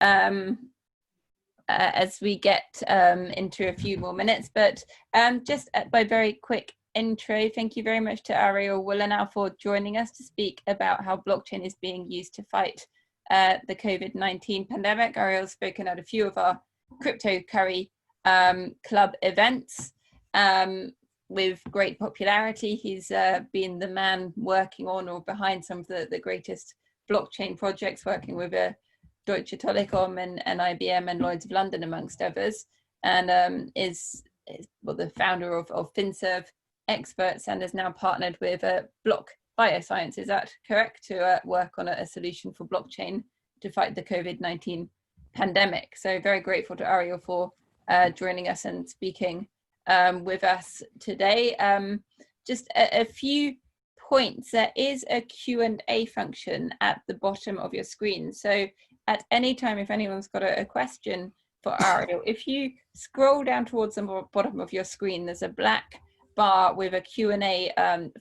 as we get into a few more minutes. But just by very quick intro, thank you very much to Areiel Wolanow for joining us to speak about how blockchain is being used to fight the COVID-19 pandemic. Areiel's spoken at a few of our Crypto Curry Club events with great popularity. He's been the man working on or behind some of the greatest blockchain projects, working with Deutsche Telekom and IBM and Lloyds of London, amongst others, and is well, the founder of FinServe Experts, and is now partnered with Blok Bioscience, is that correct, to work on a solution for blockchain to fight the COVID-19 pandemic. So very grateful to Areiel for joining us and speaking with us today. Just a few points. There is a Q&A function at the bottom of your screen. So at any time, if anyone's got a question for Areiel, if you scroll down towards the bottom of your screen, there's a black bar with a Q&A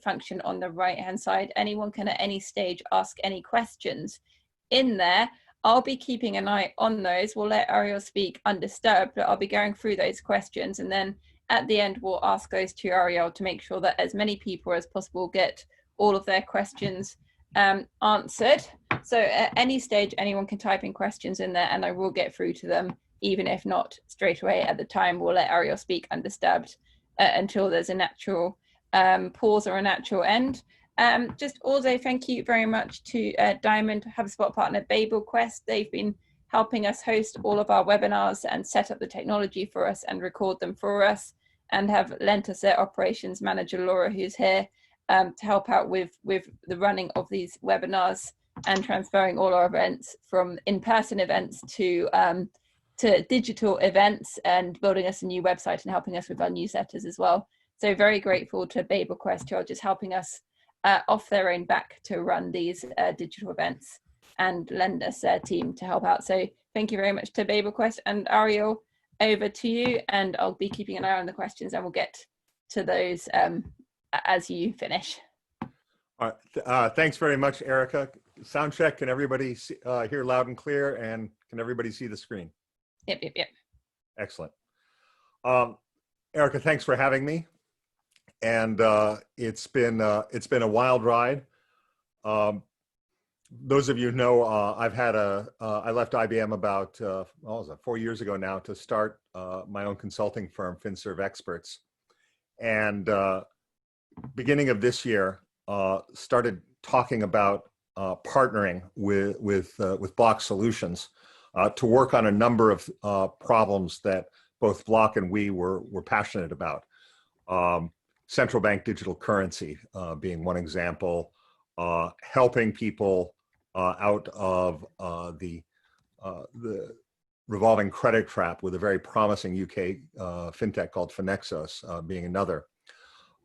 function on the right-hand side. Anyone can at any stage ask any questions in there. I'll be keeping an eye on those. We'll let Areiel speak undisturbed, but I'll be going through those questions, and then at the end we'll ask those to Areiel to make sure that as many people as possible get all of their questions answered. So at any stage, anyone can type in questions in there and I will get through to them, even if not straight away at the time. We'll let Areiel speak undisturbed until there's a natural pause or a natural end. Just also thank you very much to Diamond HubSpot partner BabelQuest. They've been helping us host all of our webinars and set up the technology for us and record them for us, and have lent us their operations manager, Laura, who's here to help out with the running of these webinars and transferring all our events from in-person events to digital events, and building us a new website and helping us with our newsletters as well. So very grateful to BabelQuest, who are just helping us off their own back to run these digital events and lend us their team to help out. So thank you very much to BabelQuest. And Areiel, over to you, and I'll be keeping an eye on the questions and we'll get to those as you finish. All right, thanks very much, Erica. Sound check, can everybody hear loud and clear, and can everybody see the screen? Yep. Excellent. Erica, thanks for having me. And it's been a wild ride. Those of you who know, I left IBM about 4 years ago now to start my own consulting firm, FinServe Experts, and beginning of this year started talking about partnering with Blok Solutions to work on a number of problems that both Blok and we were passionate about. Central bank digital currency being one example, helping people out of the revolving credit trap with a very promising UK fintech called Finexos being another.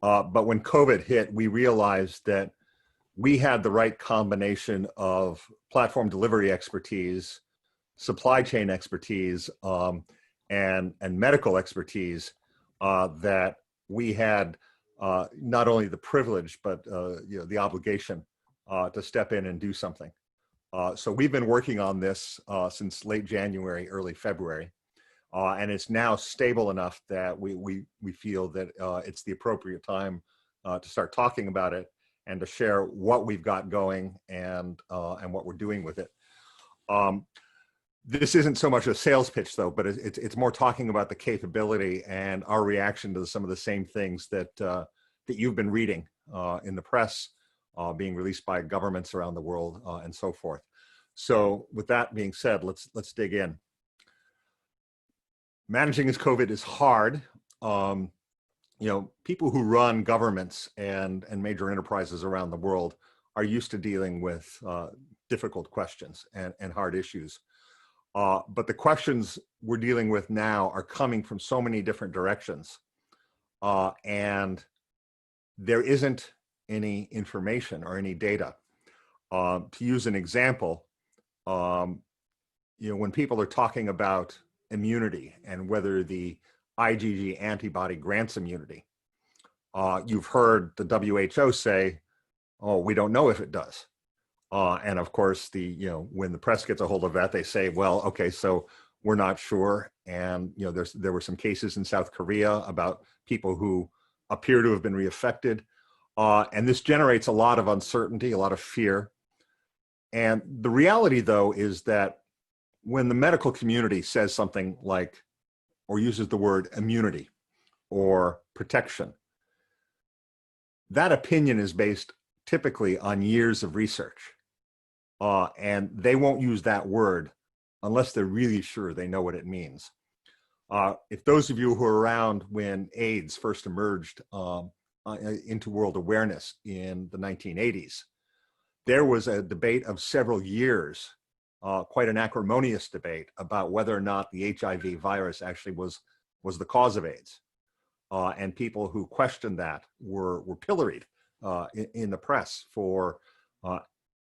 But when COVID hit, we realized that we had the right combination of platform delivery expertise, supply chain expertise, and medical expertise that we had not only the privilege, but the obligation to step in and do something. So we've been working on this since late January, early February, and it's now stable enough that we feel that it's the appropriate time to start talking about it and to share what we've got going and what we're doing with it. This isn't so much a sales pitch, though, but it's more talking about the capability and our reaction to some of the same things that you've been reading in the press, being released by governments around the world, and so forth. So, with that being said, let's dig in. Managing this COVID is hard. People who run governments and major enterprises around the world are used to dealing with difficult questions and hard issues. But the questions we're dealing with now are coming from so many different directions, and there isn't any information or any data. To use an example, when people are talking about immunity and whether the IgG antibody grants immunity, you've heard the WHO say, "Oh, we don't know if it does." And of course, when the press gets a hold of that, they say, well, okay, so we're not sure. And there were some cases in South Korea about people who appear to have been reinfected. And this generates a lot of uncertainty, a lot of fear. And the reality, though, is that when the medical community says something like, or uses the word immunity or protection, that opinion is based typically on years of research. And they won't use that word unless they're really sure they know what it means. If those of you who were around when AIDS first emerged into world awareness in the 1980s, there was a debate of several years, quite an acrimonious debate about whether or not the HIV virus actually was the cause of AIDS. And people who questioned that were pilloried in the press for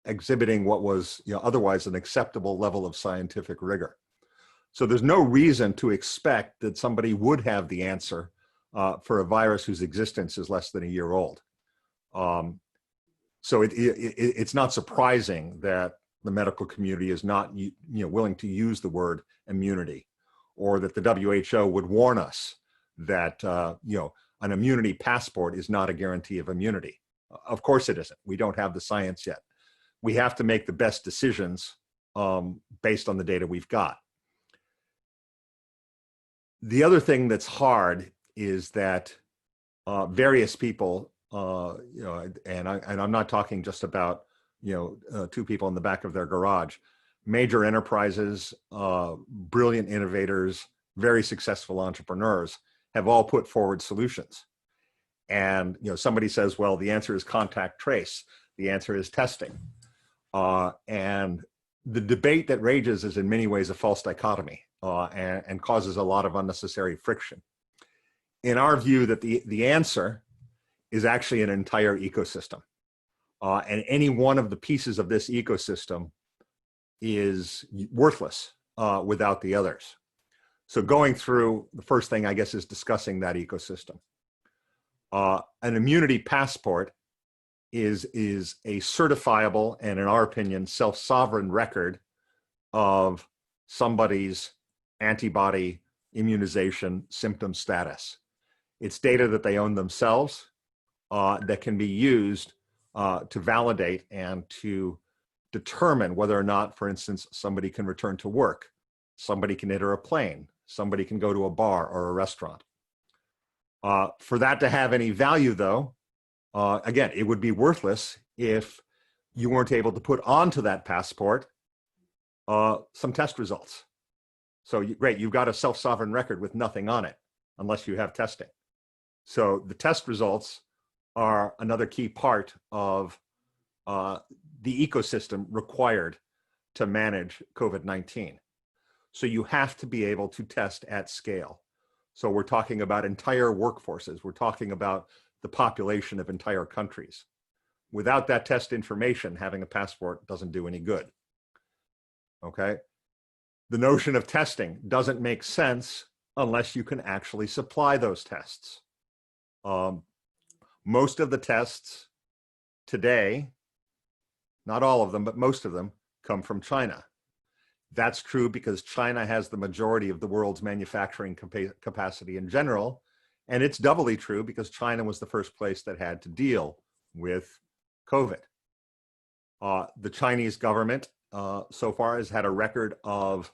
exhibiting what was otherwise an acceptable level of scientific rigor. So there's no reason to expect that somebody would have the answer for a virus whose existence is less than a year old. So it's not surprising that the medical community is not willing to use the word immunity, or that the WHO would warn us that an immunity passport is not a guarantee of immunity. Of course it isn't. We don't have the science yet. We have to make the best decisions based on the data we've got. The other thing that's hard is that various people, and I'm not talking just about two people in the back of their garage, major enterprises, brilliant innovators, very successful entrepreneurs have all put forward solutions. And somebody says, well, the answer is contact trace. The answer is testing. And the debate that rages is in many ways a false dichotomy and causes a lot of unnecessary friction. In our view, that the answer is actually an entire ecosystem. And any one of the pieces of this ecosystem is worthless without the others. So going through, the first thing, I guess, is discussing that ecosystem. An immunity passport is a certifiable and, in our opinion, self-sovereign record of somebody's antibody immunization symptom status. It's data that they own themselves that can be used to validate and to determine whether or not, for instance, somebody can return to work, somebody can enter a plane, somebody can go to a bar or a restaurant. For that to have any value, though, again, it would be worthless if you weren't able to put onto that passport some test results. So great, you've got a self-sovereign record with nothing on it, unless you have testing. So the test results are another key part of the ecosystem required to manage COVID-19. So you have to be able to test at scale. So we're talking about entire workforces. We're talking about the population of entire countries. Without that test information, having a passport doesn't do any good. Okay? The notion of testing doesn't make sense unless you can actually supply those tests. Most of the tests today, not all of them, but most of them, come from China. That's true because China has the majority of the world's manufacturing capacity in general, and it's doubly true because China was the first place that had to deal with COVID. The Chinese government so far has had a record of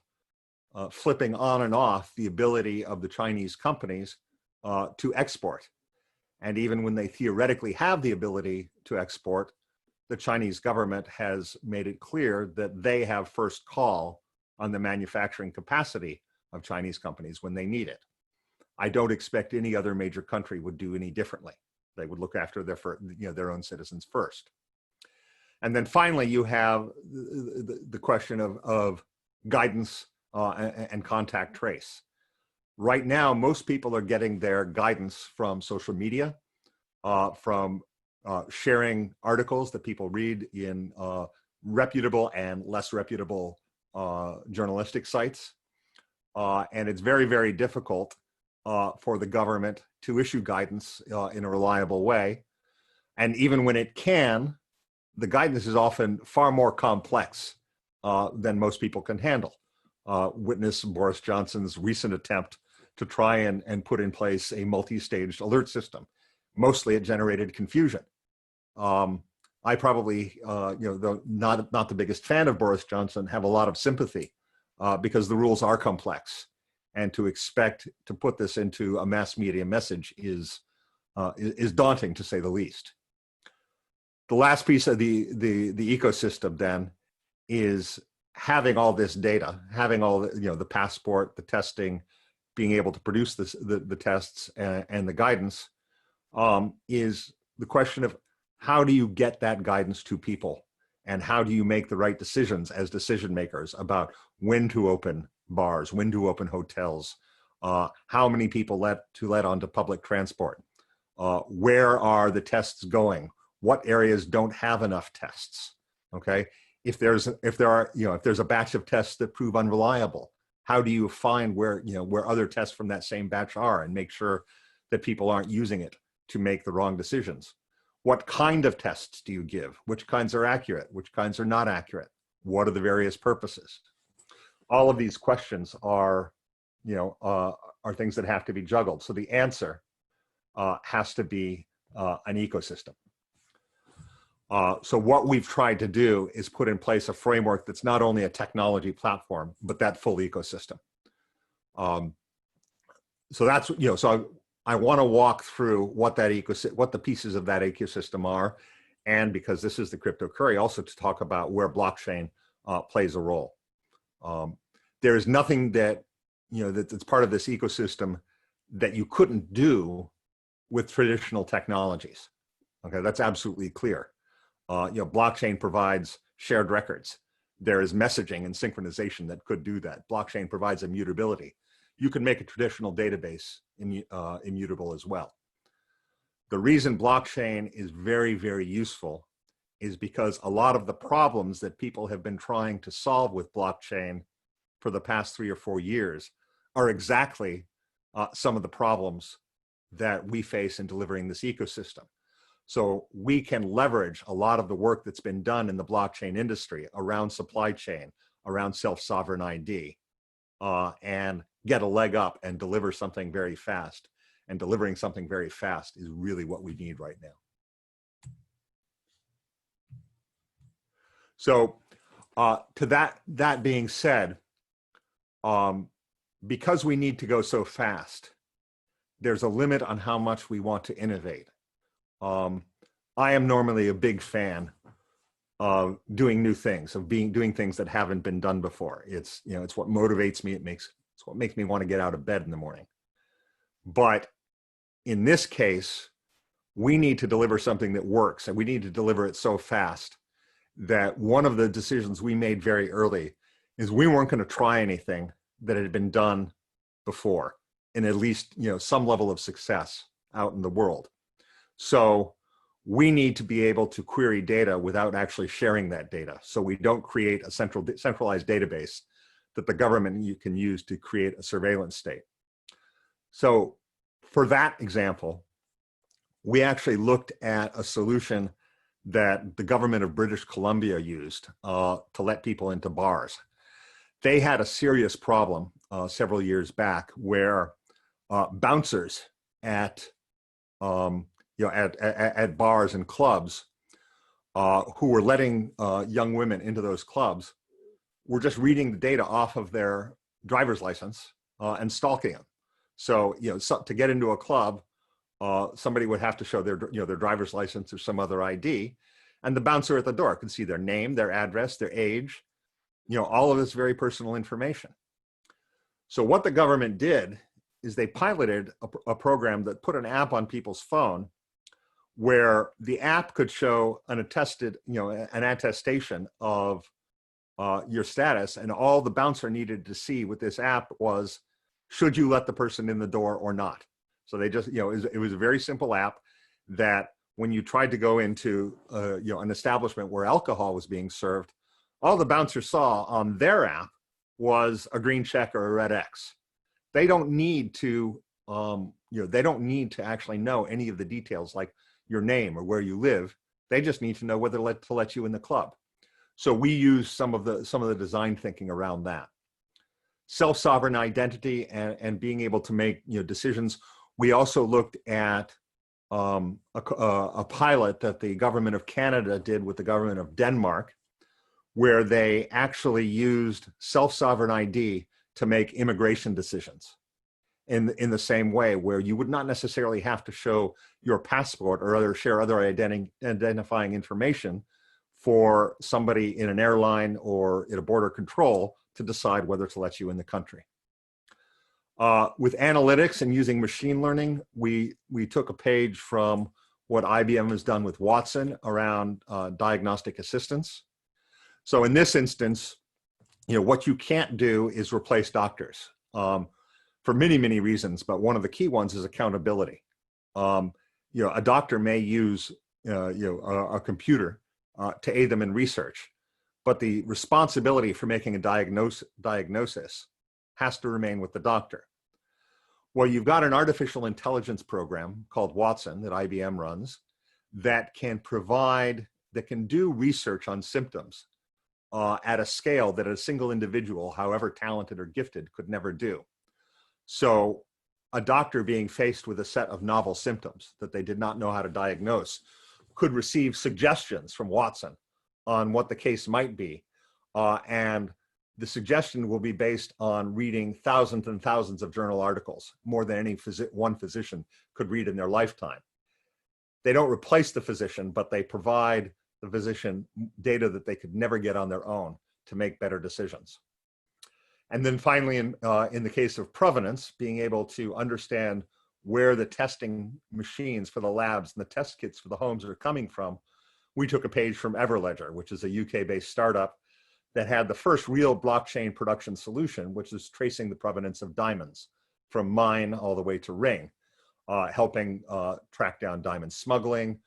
flipping on and off the ability of the Chinese companies to export. And even when they theoretically have the ability to export, the Chinese government has made it clear that they have first call on the manufacturing capacity of Chinese companies when they need it. I don't expect any other major country would do any differently. They would look after their own citizens first. And then finally, you have the question of guidance and contact trace. Right now, most people are getting their guidance from social media, from sharing articles that people read in reputable and less reputable journalistic sites. And it's very, very difficult for the government to issue guidance in a reliable way. And even when it can, the guidance is often far more complex than most people can handle. Witness Boris Johnson's recent attempt to try and put in place a multi-staged alert system. Mostly it generated confusion. I probably, though not the biggest fan of Boris Johnson, have a lot of sympathy because the rules are complex. And to expect to put this into a mass media message is daunting, to say the least. The last piece of the ecosystem then is having all this data, having all the passport, the testing, being able to produce the tests and the guidance, is the question of how do you get that guidance to people, and how do you make the right decisions as decision makers about when to open bars, when to open hotels, how many people let onto public transport, where are the tests going, what areas don't have enough tests. Okay, if there's a batch of tests that prove unreliable, how do you find where other tests from that same batch are and make sure that people aren't using it to make the wrong decisions? What kind of tests do you give? Which kinds are accurate? Which kinds are not accurate? What are the various purposes? All of these questions are things that have to be juggled. So the answer has to be an ecosystem. So what we've tried to do is put in place a framework that's not only a technology platform, but that full ecosystem. So that's, so I want to walk through what the pieces of that ecosystem are. And because this is the crypto curry, also to talk about where blockchain plays a role. There is nothing that, that's part of this ecosystem that you couldn't do with traditional technologies. Okay, that's absolutely clear. Blockchain provides shared records. There is messaging and synchronization that could do that. Blockchain provides immutability. You can make a traditional database immutable as well. The reason blockchain is very, very useful is because a lot of the problems that people have been trying to solve with blockchain for the past 3 or 4 years are exactly some of the problems that we face in delivering this ecosystem. So we can leverage a lot of the work that's been done in the blockchain industry around supply chain, around self-sovereign ID, and get a leg up and deliver something very fast. And delivering something very fast is really what we need right now. So to that being said, because we need to go so fast, there's a limit on how much we want to innovate. I am normally a big fan of doing new things, of doing things that haven't been done before. It's what motivates me. It's what makes me want to get out of bed in the morning. But in this case, we need to deliver something that works, and we need to deliver it so fast that one of the decisions we made very early is we weren't going to try anything that had been done before in at least some level of success out in the world. So we need to be able to query data without actually sharing that data. So we don't create a centralized database that the government can use to create a surveillance state. So for that example, we actually looked at a solution that the government of British Columbia used to let people into bars. They had a serious problem several years back where bouncers at bars and clubs who were letting young women into those clubs were just reading the data off of their driver's license and stalking them. So, to get into a club, somebody would have to show their driver's license or some other ID, and the bouncer at the door could see their name, their address, their age, all of this very personal information. So what the government did is they piloted a program that put an app on people's phone where the app could show an attestation of your status, and all the bouncer needed to see with this app was, should you let the person in the door or not? So they just, it was a very simple app that when you tried to go into an establishment where alcohol was being served, all the bouncer saw on their app was a green check or a red X. They don't need to, they don't need to actually know any of the details like your name or where you live. They just need to know whether to let you in the club. So we use some of the design thinking around that. Self-sovereign identity and being able to make decisions. We also looked at a pilot that the government of Canada did with the government of Denmark, where they actually used self-sovereign ID to make immigration decisions in the same way, where you would not necessarily have to show your passport or share other identifying information for somebody in an airline or in a border control to decide whether to let you in the country. With analytics and using machine learning, we took a page from what IBM has done with Watson around diagnostic assistance. So in this instance, what you can't do is replace doctors for many, many reasons, but one of the key ones is accountability. A doctor may use a computer to aid them in research, but the responsibility for making a diagnosis has to remain with the doctor. Well, you've got an artificial intelligence program called Watson that IBM runs that can do research on symptoms at a scale that a single individual, however talented or gifted, could never do. So a doctor being faced with a set of novel symptoms that they did not know how to diagnose could receive suggestions from Watson on what the case might be. And the suggestion will be based on reading thousands and thousands of journal articles, more than any one physician could read in their lifetime. They don't replace the physician, but they provide the physician data that they could never get on their own to make better decisions. And then finally, in the case of provenance, being able to understand where the testing machines for the labs and the test kits for the homes are coming from, we took a page from Everledger, which is a UK-based startup that had the first real blockchain production solution, which is tracing the provenance of diamonds from mine all the way to ring, helping track down diamond smuggling,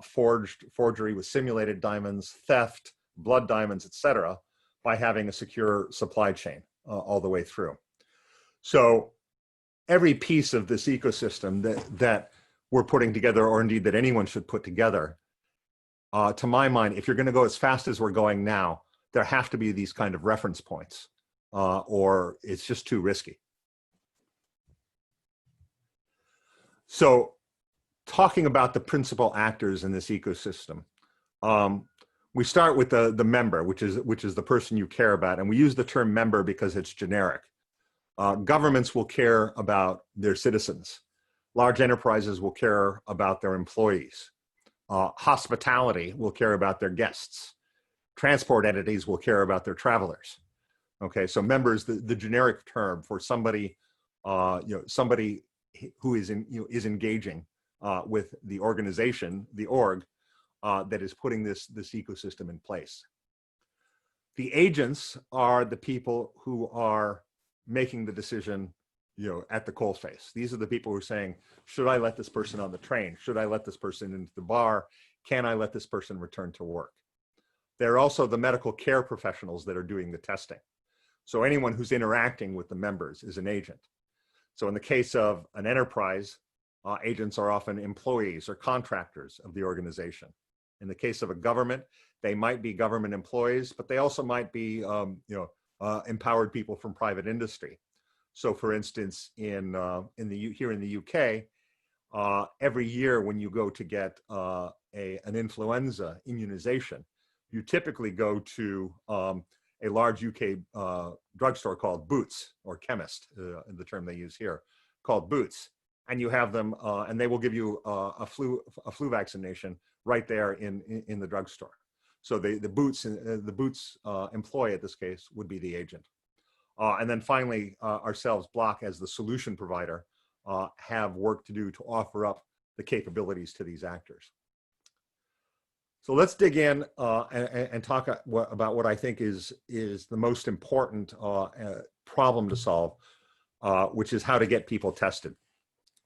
forgery with simulated diamonds, theft, blood diamonds, etc., by having a secure supply chain all the way through. So every piece of this ecosystem that we're putting together, or indeed that anyone should put together, to my mind, if you're going to go as fast as we're going now, there have to be these kind of reference points, or it's just too risky. So talking about the principal actors in this ecosystem, we start with the member, which is the person you care about. And we use the term member because it's generic. Governments will care about their citizens. Large enterprises will care about their employees. Hospitality will care about their guests. Transport entities will care about their travelers. Okay, so member is the generic term for somebody, somebody who is engaging with the organization, the org, that is putting this ecosystem in place. The agents are the people who are making the decision, at the coalface. These are the people who are saying, should I let this person on the train? Should I let this person into the bar? Can I let this person return to work? They're also the medical care professionals that are doing the testing. So anyone who's interacting with the members is an agent. So in the case of an enterprise, agents are often employees or contractors of the organization. In the case of a government, they might be government employees, but they also might be empowered people from private industry. So for instance, here in the UK, every year when you go to get an influenza immunization, you typically go to a large UK drugstore called Boots, or chemist, the term they use here, called Boots. And you have them, and they will give you a flu vaccination right there in the drugstore. So the Boots employee at this case would be the agent. And then finally, ourselves, Blok, as the solution provider, have work to do to offer up the capabilities to these actors. So let's dig in and talk about what I think is the most important problem to solve, which is how to get people tested.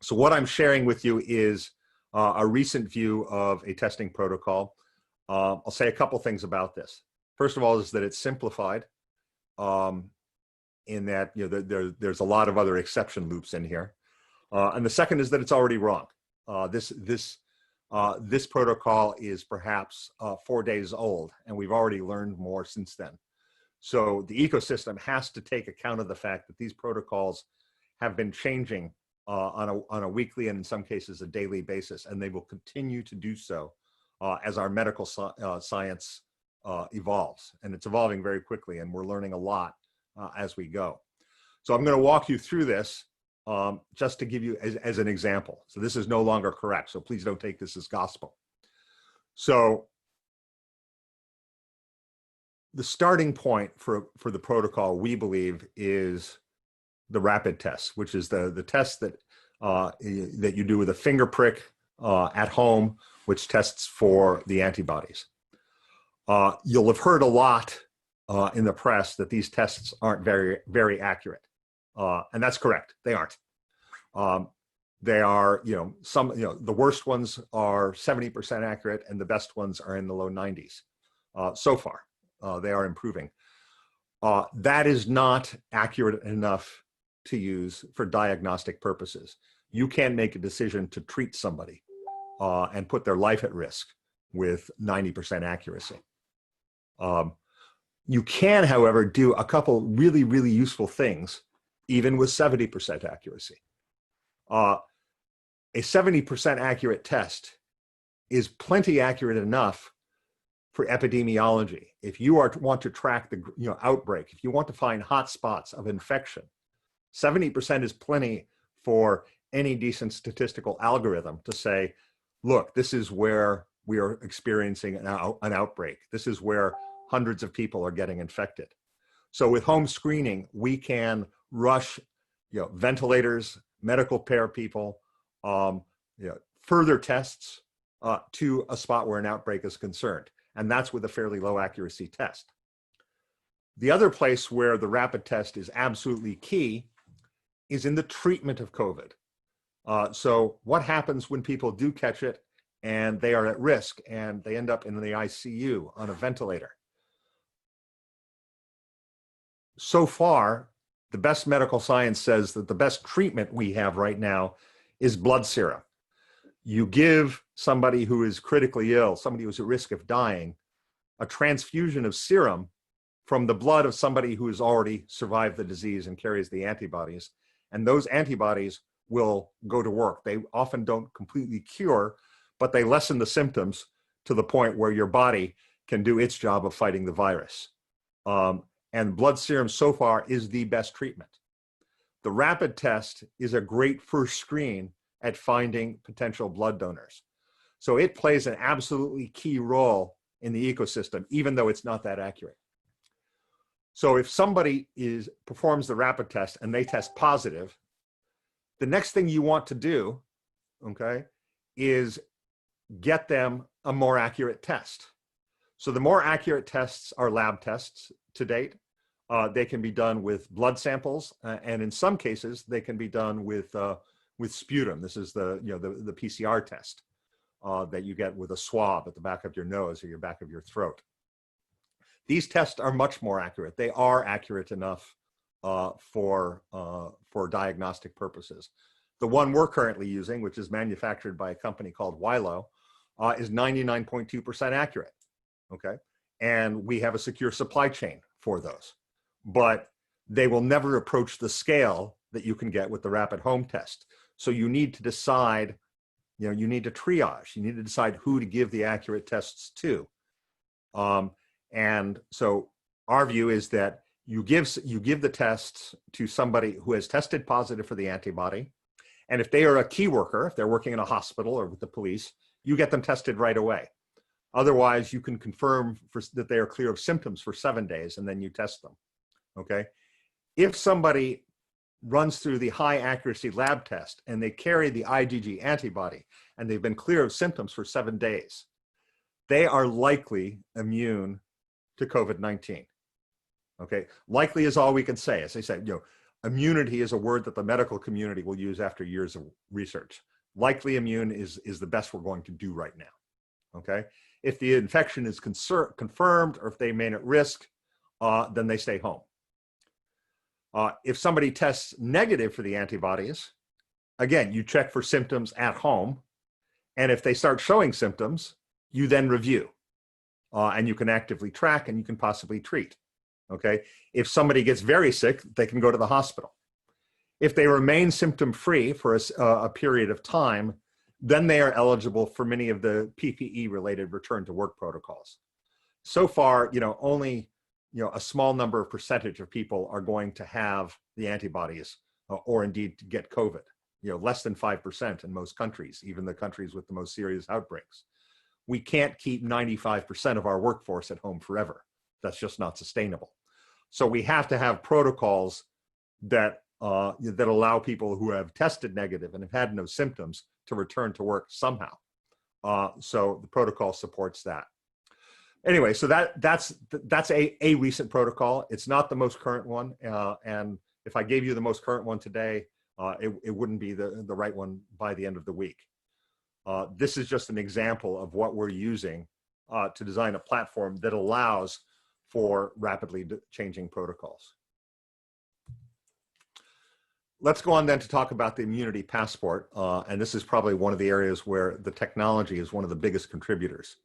So what I'm sharing with you is a recent view of a testing protocol. I'll say a couple things about this. First of all is that it's simplified in that there's a lot of other exception loops in here. And the second is that it's already wrong. This This protocol is perhaps 4 days old, and we've already learned more since then. So the ecosystem has to take account of the fact that these protocols have been changing on a weekly and in some cases a daily basis, and they will continue to do so as our medical science evolves. And it's evolving very quickly, and we're learning a lot as we go. So I'm going to walk you through this just to give you as an example. So this is no longer correct, so please don't take this as gospel. So the starting point for the protocol, we believe, is the rapid test, which is the test that you do with a finger prick at home, which tests for the antibodies. You'll have heard a lot in the press that these tests aren't very accurate, and that's correct. They aren't. They are, the worst ones are 70% accurate, and the best ones are in the low 90s. So far, they are improving. That is not accurate enough to use for diagnostic purposes. You can't make a decision to treat somebody and put their life at risk with 90% accuracy. You can, however, do a couple really, really useful things, even with 70% accuracy. A 70% accurate test is plenty accurate enough for epidemiology. If you want to track the outbreak, if you want to find hot spots of infection, 70% is plenty for any decent statistical algorithm to say, look, this is where we are experiencing an outbreak. This is where hundreds of people are getting infected. So with home screening, we can rush ventilators, medical care people, further tests to a spot where an outbreak is concerned. And that's with a fairly low accuracy test. The other place where the rapid test is absolutely key is in the treatment of COVID. So what happens when people do catch it and they are at risk and they end up in the ICU on a ventilator? So far, the best medical science says that the best treatment we have right now is blood serum. You give somebody who is critically ill, somebody who's at risk of dying, a transfusion of serum from the blood of somebody who has already survived the disease and carries the antibodies. And those antibodies will go to work. They often don't completely cure, but they lessen the symptoms to the point where your body can do its job of fighting the virus. And blood serum so far is the best treatment. The rapid test is a great first screen at finding potential blood donors. So it plays an absolutely key role in the ecosystem, even though it's not that accurate. So if somebody performs the rapid test and they test positive, the next thing you want to do, okay, is get them a more accurate test. So the more accurate tests are lab tests to date. They can be done with blood samples, and in some cases, they can be done with sputum. This is the PCR test that you get with a swab at the back of your nose or your back of your throat. These tests are much more accurate. They are accurate enough for diagnostic purposes. The one we're currently using, which is manufactured by a company called Areiel, is 99.2% accurate. Okay, and we have a secure supply chain for those, but they will never approach the scale that you can get with the rapid home test. So you need to decide, you need to triage. You need to decide who to give the accurate tests to. And so our view is that you give the tests to somebody who has tested positive for the antibody. And if they are a key worker, if they're working in a hospital or with the police, you get them tested right away. Otherwise, you can confirm that they are clear of symptoms for 7 days, and then you test them, okay? If somebody runs through the high accuracy lab test and they carry the IgG antibody and they've been clear of symptoms for 7 days, they are likely immune to COVID-19, okay? Likely is all we can say. As I said, immunity is a word that the medical community will use after years of research. Likely immune is the best we're going to do right now, okay? If the infection is confirmed or if they remain at risk, then they stay home. If somebody tests negative for the antibodies, again, you check for symptoms at home And if they start showing symptoms, you then review, and you can actively track, and you can possibly treat. Okay. If somebody gets very sick, they can go to the hospital. If they remain symptom-free for a period of time, then they are eligible for many of the PPE-related return to work protocols. So far, only a small number of percentage of people are going to have the antibodies, or indeed to get COVID. Less than 5% in most countries, even the countries with the most serious outbreaks. We can't keep 95% of our workforce at home forever. That's just not sustainable. So we have to have protocols that allow people who have tested negative and have had no symptoms to return to work somehow. So the protocol supports that. Anyway, so that's a recent protocol. It's not the most current one, and if I gave you the most current one today, it wouldn't be the right one by the end of the week. This is just an example of what we're using to design a platform that allows for rapidly changing protocols. Let's go on then to talk about the immunity passport, and this is probably one of the areas where the technology is one of the biggest contributors.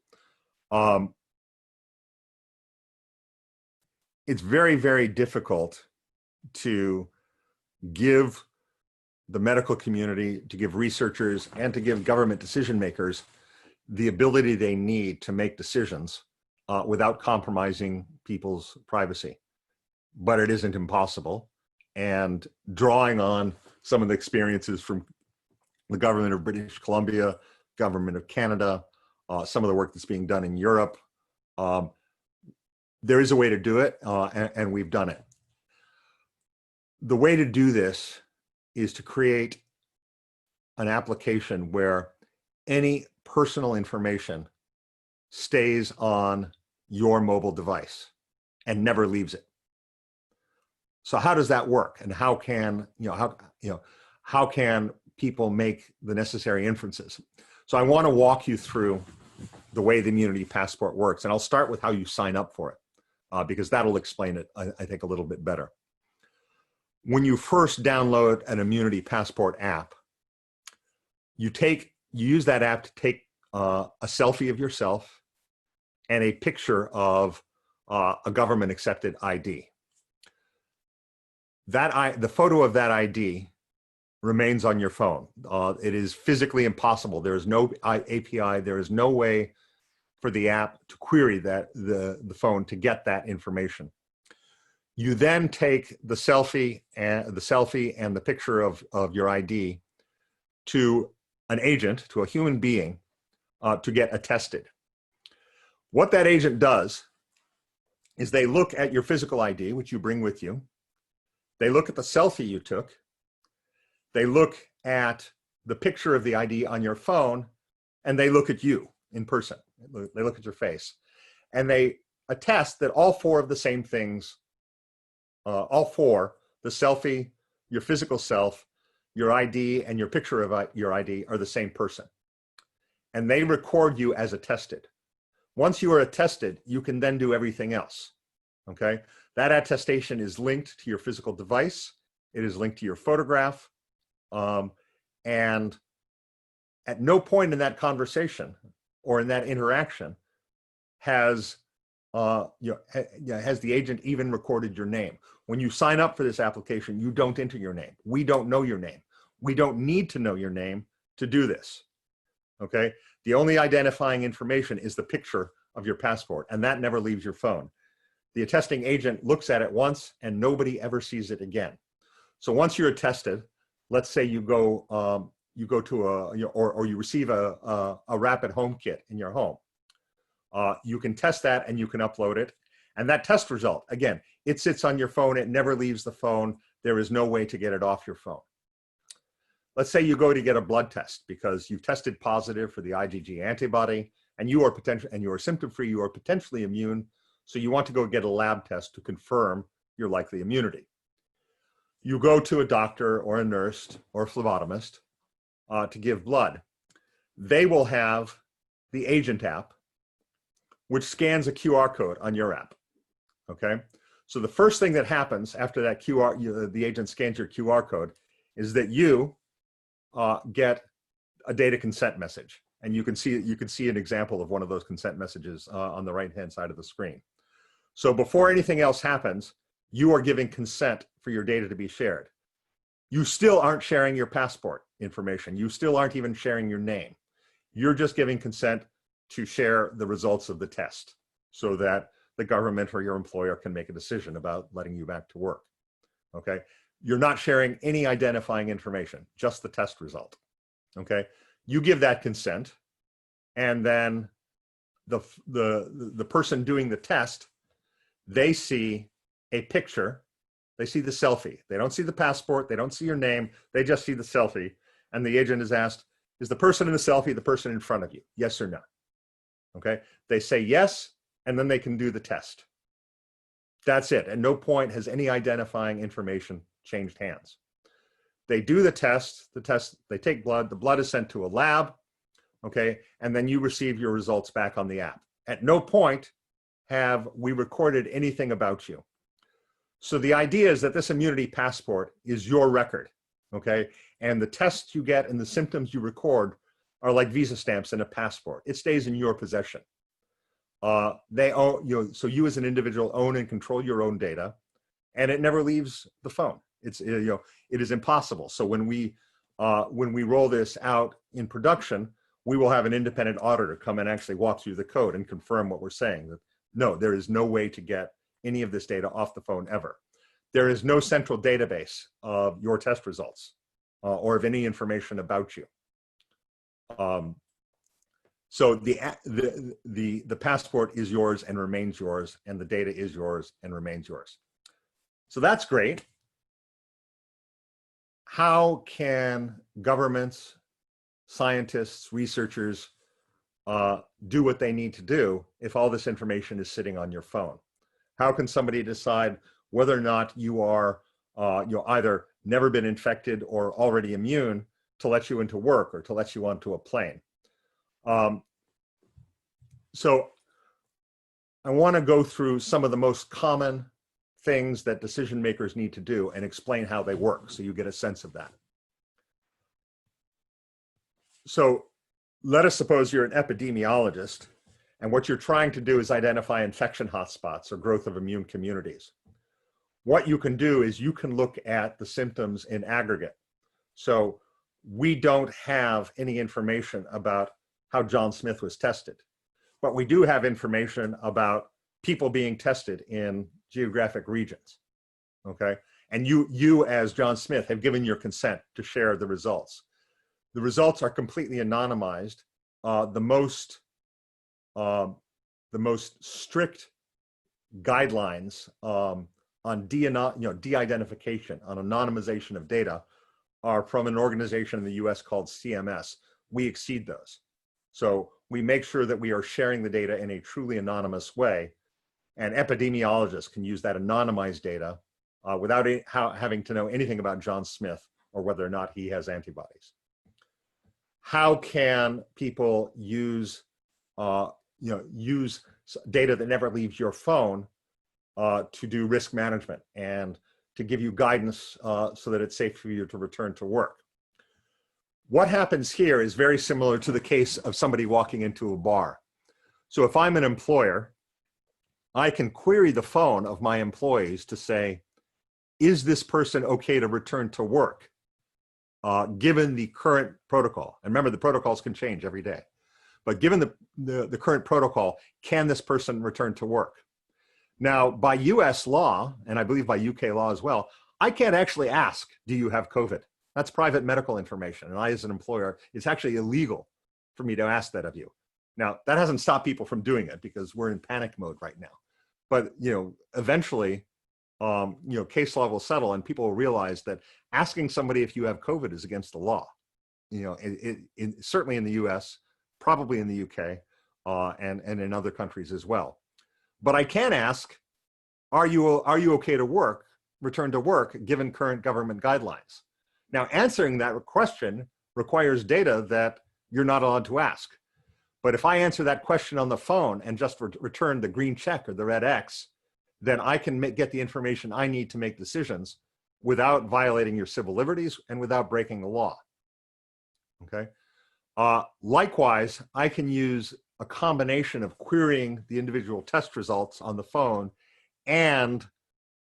It's very, very difficult to give the medical community, to give researchers, and to give government decision makers the ability they need to make decisions without compromising people's privacy. But it isn't impossible. And drawing on some of the experiences from the government of British Columbia, government of Canada, some of the work that's being done in Europe, there is a way to do it, and we've done it. The way to do this is to create an application where any personal information stays on your mobile device and never leaves it. So how does that work, and how can how can people make the necessary inferences? So I want to walk you through the way the Immunity Passport works, and I'll start with how you sign up for it, because that'll explain it, I think, a little bit better. When you first download an Immunity Passport app, you use that app to take a selfie of yourself and a picture of a government accepted ID. The photo of that ID remains on your phone. It is physically impossible. There is no API. There is no way for the app to query the phone to get that information. You then take the selfie and the picture of your ID to an agent, to a human being, to get attested. What that agent does is they look at your physical ID, which you bring with you. They look at the selfie you took. They look at the picture of the ID on your phone, and they look at you in person. They look at your face, and they attest that all four of the same things, all four, the selfie, your physical self, your ID, and your picture of your ID are the same person. And they record you as attested. Once you are attested, you can then do everything else, okay? That attestation is linked to your physical device. It is linked to your photograph. And at no point in that conversation or in that interaction has the agent even recorded your name. When you sign up for this application, you don't enter your name. We don't know your name. We don't need to know your name to do this, okay? The only identifying information is the picture of your passport, and that never leaves your phone. The attesting agent looks at it once, and nobody ever sees it again. So once you're attested, let's say you go to or you receive a rapid home kit in your home. You can test that and you can upload it. And that test result, again, it sits on your phone. It never leaves the phone. There is no way to get it off your phone. Let's say you go to get a blood test because you've tested positive for the IgG antibody and you are symptom-free, you are potentially immune. So you want to go get a lab test to confirm your likely immunity. You go to a doctor or a nurse or a phlebotomist to give blood. They will have the agent app, which scans a QR code on your app, okay? So the first thing that happens after that the agent scans your QR code is that you get a data consent message. And you can see an example of one of those consent messages on the right-hand side of the screen. So before anything else happens, you are giving consent for your data to be shared. You still aren't sharing your passport information. You still aren't even sharing your name. You're just giving consent to share the results of the test so that the government or your employer can make a decision about letting you back to work. Okay? You're not sharing any identifying information, just the test result. Okay? You give that consent, and then the person doing the test, they see a picture, they see the selfie. They don't see the passport, they don't see your name, they just see the selfie. And the agent is asked, is the person in the selfie the person in front of you? Yes or no? Okay, they say yes, and then they can do the test. That's it. At no point has any identifying information changed hands. They do the test, they take blood, the blood is sent to a lab, okay, and then you receive your results back on the app. At no point have we recorded anything about you. So the idea is that this immunity passport is your record, okay? And the tests you get and the symptoms you record are like visa stamps in a passport. It stays in your possession. They own, so you as an individual own and control your own data, and it never leaves the phone. It is impossible. So when we roll this out in production, we will have an independent auditor come and actually walk through the code and confirm what we're saying. That no, there is no way to get any of this data off the phone ever. There is no central database of your test results or of any information about you. So the passport is yours and remains yours, and the data is yours and remains yours. So that's great. How can governments, scientists, researchers do what they need to do if all this information is sitting on your phone? How can somebody decide whether or not you are either never been infected or already immune to let you into work or to let you onto a plane? So I want to go through some of the most common things that decision makers need to do and explain how they work so you get a sense of that. So let us suppose you're an epidemiologist, and what you're trying to do is identify infection hotspots or growth of immune communities. What you can do is you can look at the symptoms in aggregate. So we don't have any information about how John Smith was tested, but we do have information about people being tested in geographic regions, okay? And you as John Smith have given your consent to share the results. The results are completely anonymized. The most strict guidelines on de-identification, on anonymization of data, are from an organization in the US called CMS. We exceed those. So we make sure that we are sharing the data in a truly anonymous way, and epidemiologists can use that anonymized data without having to know anything about John Smith or whether or not he has antibodies. How can people use use data that never leaves your phone to do risk management and to give you guidance so that it's safe for you to return to work? What happens here is very similar to the case of somebody walking into a bar. So if I'm an employer, I can query the phone of my employees to say, is this person okay to return to work given the current protocol? And remember, the protocols can change every day. But given the current protocol, can this person return to work? Now, by US law, and I believe by UK law as well, I can't actually ask, do you have COVID? That's private medical information. And I, as an employer, it's actually illegal for me to ask that of you. Now, that hasn't stopped people from doing it because we're in panic mode right now. But eventually, case law will settle and people will realize that asking somebody if you have COVID is against the law. Certainly in the US, probably in the UK, and in other countries as well. But I can ask, are you okay to return to work given current government guidelines? Now, answering that question requires data that you're not allowed to ask. But if I answer that question on the phone and just return the green check or the red X, then I can get the information I need to make decisions without violating your civil liberties and without breaking the law. Okay. Likewise, I can use a combination of querying the individual test results on the phone and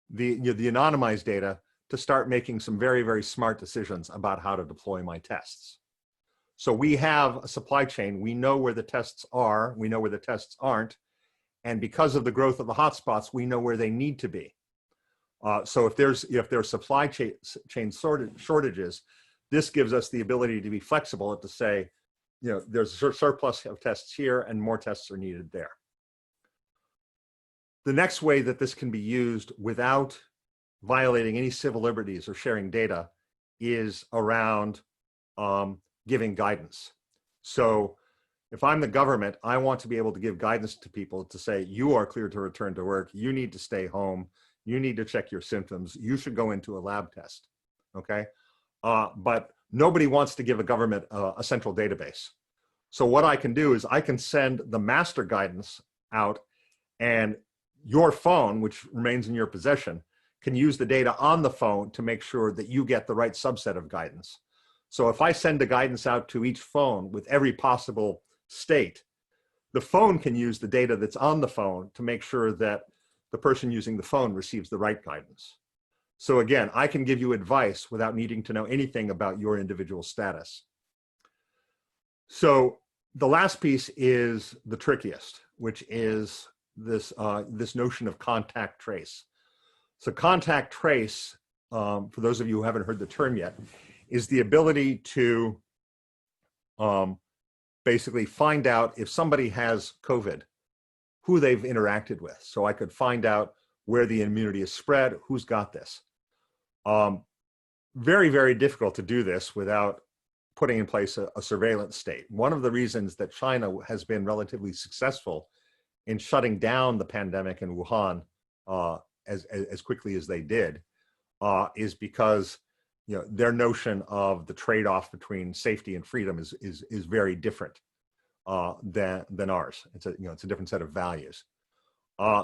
the anonymized data to start making some very, very smart decisions about how to deploy my tests. So we have a supply chain. We know where the tests are. We know where the tests aren't. And because of the growth of the hotspots, we know where they need to be. So if there's supply chain shortages, this gives us the ability to be flexible and to say, there's a surplus of tests here and more tests are needed there. The next way that this can be used without violating any civil liberties or sharing data is around giving guidance. So if I'm the government, I want to be able to give guidance to people to say, you are clear to return to work, you need to stay home, you need to check your symptoms, you should go into a lab test, okay? But nobody wants to give a government a central database. So what I can do is I can send the master guidance out, and your phone, which remains in your possession, can use the data on the phone to make sure that you get the right subset of guidance. So if I send the guidance out to each phone with every possible state, the phone can use the data that's on the phone to make sure that the person using the phone receives the right guidance. So again, I can give you advice without needing to know anything about your individual status. So the last piece is the trickiest, which is this notion of contact trace. So contact trace, for those of you who haven't heard the term yet, is the ability to basically find out if somebody has COVID, who they've interacted with. So I could find out where the immunity is spread, who's got this. Very, very difficult to do this without putting in place a surveillance state. One of the reasons that China has been relatively successful in shutting down the pandemic in Wuhan as quickly as they did is because their notion of the trade-off between safety and freedom is very different than ours. It's a different set of values.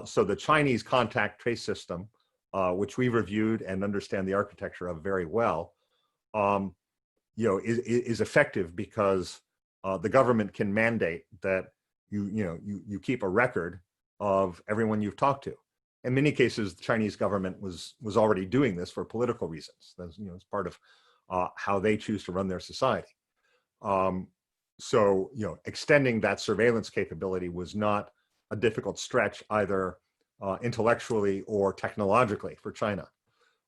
So the Chinese contact trace system, which we reviewed and understand the architecture of very well, is effective because the government can mandate that you keep a record of everyone you've talked to. In many cases, the Chinese government was already doing this for political reasons. That's it's part of how they choose to run their society. So extending that surveillance capability was not a difficult stretch either intellectually or technologically for China.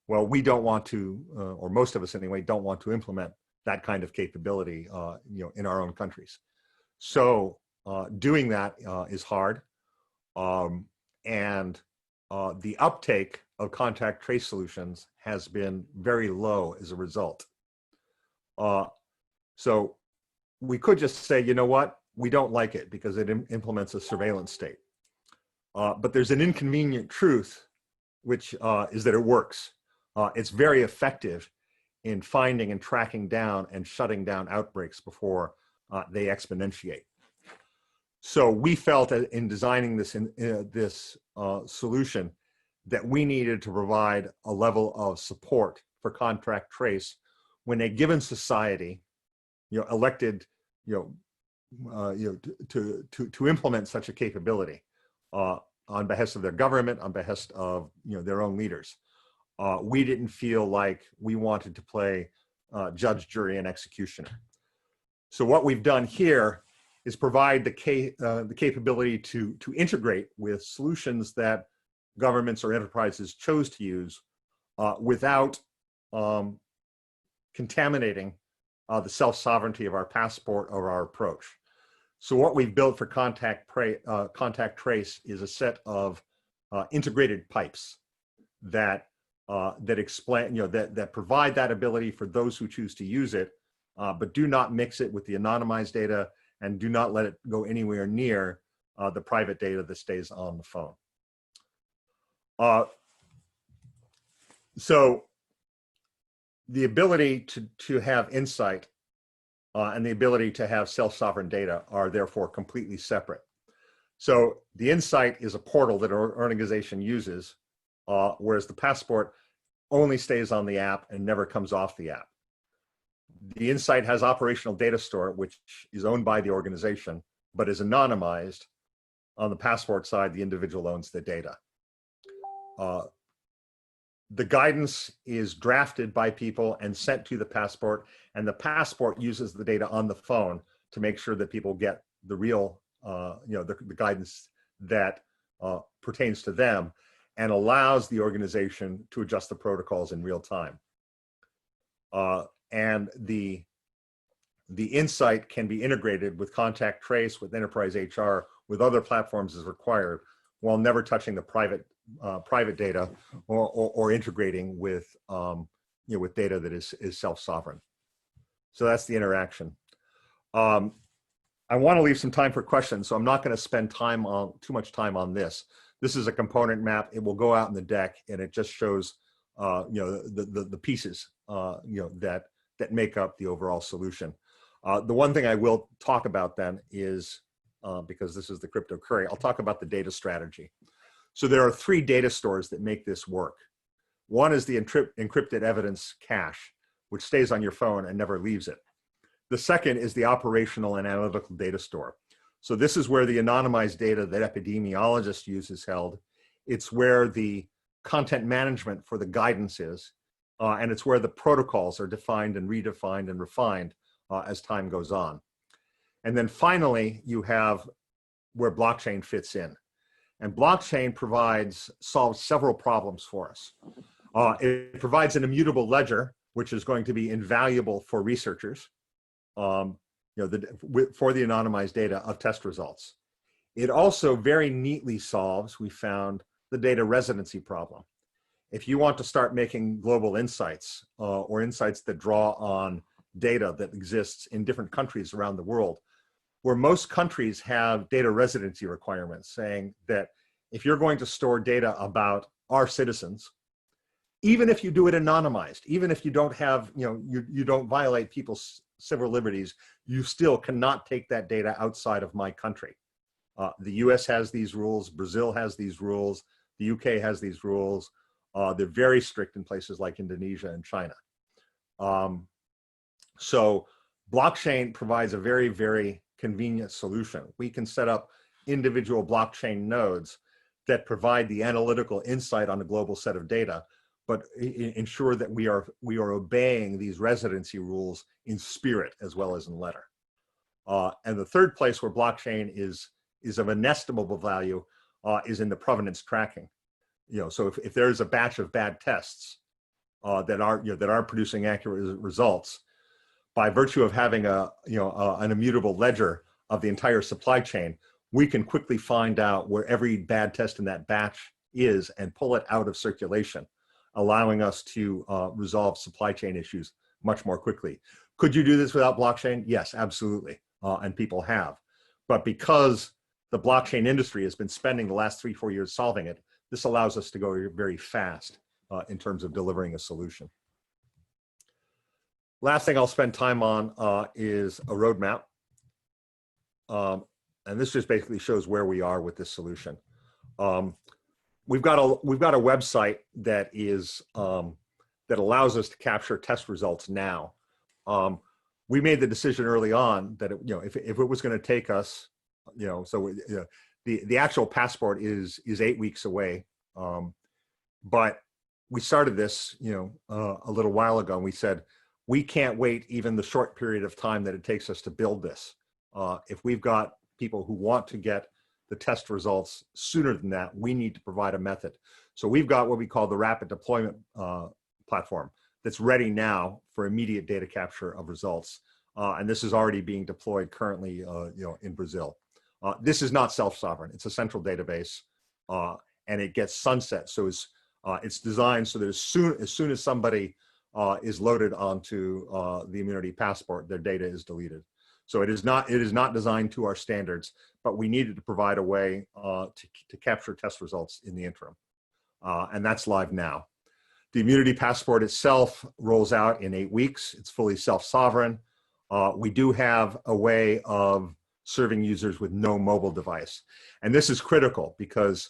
Well, we don't want to, or most of us anyway, don't want to implement that kind of capability in our own countries. So doing that is hard, and the uptake of contact trace solutions has been very low as a result. So we could just say, you know what, we don't like it because it implements a surveillance state. But there's an inconvenient truth, which is that it works. It's very effective in finding and tracking down and shutting down outbreaks before they exponentiate. So we felt in designing this solution that we needed to provide a level of support for contact trace when a given society, elected, to implement such a capability on behest of their government, on behest of their own leaders. We didn't feel like we wanted to play judge, jury, and executioner. So what we've done here is provide the capability to integrate with solutions that governments or enterprises chose to use without contaminating the self-sovereignty of our passport or our approach. So what we've built for contact trace is a set of integrated pipes that explain, that provide that ability for those who choose to use it, but do not mix it with the anonymized data and do not let it go anywhere near the private data that stays on the phone. So the ability to have insight and the ability to have self-sovereign data are therefore completely separate. So the insight is a portal that our organization uses, whereas the passport only stays on the app and never comes off the app. The Insight has operational data store, which is owned by the organization, but is anonymized. On the passport side, the individual owns the data. The guidance is drafted by people and sent to the passport, and the passport uses the data on the phone to make sure that people get the real, the guidance that pertains to them, and allows the organization to adjust the protocols in real time. And the Insight can be integrated with contact trace, with enterprise HR, with other platforms as required, while never touching the private data or integrating with with data that is self-sovereign. So that's the interaction. I want to leave some time for questions, so I'm not going to spend too much time on this. This is a component map. It will go out in the deck, and it just shows the pieces that make up the overall solution. The one thing I will talk about then is, because this is the crypto curry, I'll talk about the data strategy. So there are 3 data stores that make this work. One is the encrypted evidence cache, which stays on your phone and never leaves it. The second is the operational and analytical data store. So this is where the anonymized data that epidemiologists use is held. It's where the content management for the guidance is, and it's where the protocols are defined and redefined and refined as time goes on. And then finally, you have where blockchain fits in. And blockchain solves several problems for us. It provides an immutable ledger, which is going to be invaluable for researchers, for the anonymized data of test results. It also very neatly solves, we found, the data residency problem. If you want to start making global insights or insights that draw on data that exists in different countries around the world, where most countries have data residency requirements saying that if you're going to store data about our citizens, even if you do it anonymized, even if you don't have, you don't violate people's civil liberties, you still cannot take that data outside of my country. The US has these rules, Brazil has these rules, the UK has these rules. They're very strict in places like Indonesia and China. So blockchain provides a very, very convenient solution. We can set up individual blockchain nodes that provide the analytical insight on a global set of data, but ensure that we are obeying these residency rules in spirit as well as in letter. And the third place where blockchain is of inestimable value is in the provenance tracking. So if there's a batch of bad tests that are producing accurate results, by virtue of having an immutable ledger of the entire supply chain, we can quickly find out where every bad test in that batch is and pull it out of circulation, allowing us to resolve supply chain issues much more quickly. Could you do this without blockchain? Yes, absolutely, and people have. But because the blockchain industry has been spending the last 3-4 years solving it, this allows us to go very fast in terms of delivering a solution. Last thing I'll spend time on is a roadmap. And this just basically shows where we are with this solution. We've got a website that is that allows us to capture test results now. We made the decision early on that if it was going to take us, the actual passport is 8 weeks away, but we started this a little while ago, and we said we can't wait even the short period of time that it takes us to build this. If we've got people who want to get the test results sooner than that, we need to provide a method. So we've got what we call the rapid deployment platform that's ready now for immediate data capture of results. And this is already being deployed currently in Brazil. This is not self-sovereign. It's a central database, and it gets sunset. So it's designed so that as soon as somebody is loaded onto the Immunity Passport, their data is deleted. So it is not designed to our standards, but we needed to provide a way to capture test results in the interim. And that's live now. The Immunity Passport itself rolls out in 8 weeks. It's fully self-sovereign. We do have a way of serving users with no mobile device. And this is critical because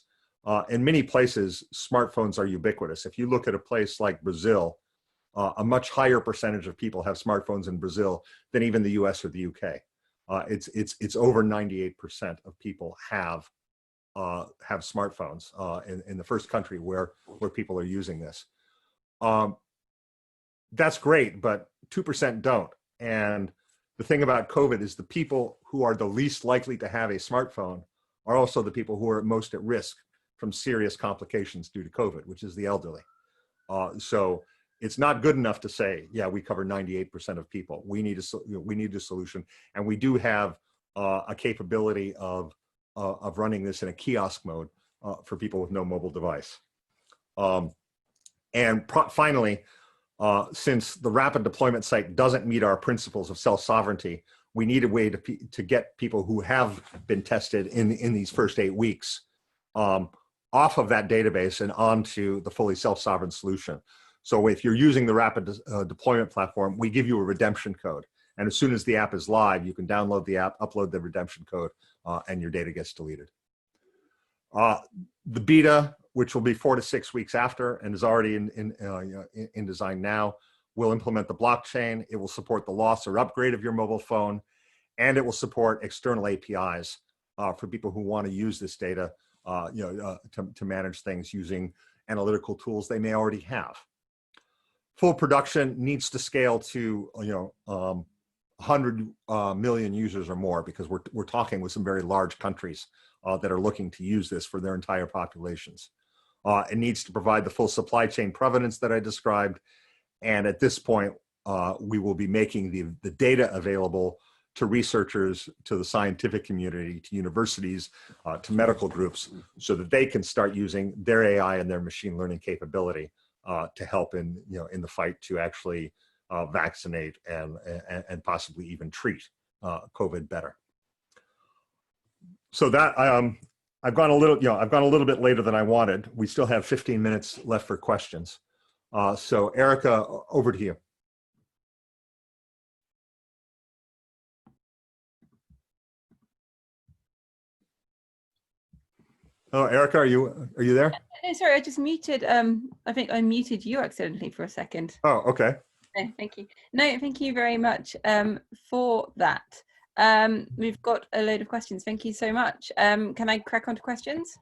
in many places, smartphones are ubiquitous. If you look at a place like Brazil, a much higher percentage of people have smartphones in Brazil than even the US or the UK. It's over 98% of people have smartphones in the first country where people are using this. That's great, but 2% don't. And the thing about COVID is the people who are the least likely to have a smartphone are also the people who are most at risk from serious complications due to COVID, which is the elderly. So it's not good enough to say, yeah, we cover 98% of people. We need a solution, and we do have a capability of running this in a kiosk mode for people with no mobile device. Finally, since the rapid deployment site doesn't meet our principles of self-sovereignty, we need a way to get people who have been tested in these first 8 weeks off of that database and onto the fully self-sovereign solution. So if you're using the rapid deployment platform, we give you a redemption code. And as soon as the app is live, you can download the app, upload the redemption code, and your data gets deleted. The beta, which will be 4 to 6 weeks after and is already in design now, will implement the blockchain. It will support the loss or upgrade of your mobile phone, and it will support external APIs for people who want to use this data to manage things using analytical tools they may already have. Full production needs to scale to 100 million users or more, because we're talking with some very large countries that are looking to use this for their entire populations. It needs to provide the full supply chain provenance that I described, and at this point, we will be making the data available to researchers, to the scientific community, to universities, to medical groups, so that they can start using their AI and their machine learning capability to help in the fight to actually vaccinate and possibly even treat COVID better. So that I've gone a little bit later than I wanted. We still have 15 minutes left for questions. So Erica, over to you. Oh, Erica, are you there? No, sorry, I just muted. I think I muted you accidentally for a second. Oh, okay. No, thank you. No, thank you very much for that. We've got a load of questions. Thank you so much. Can I crack on to questions?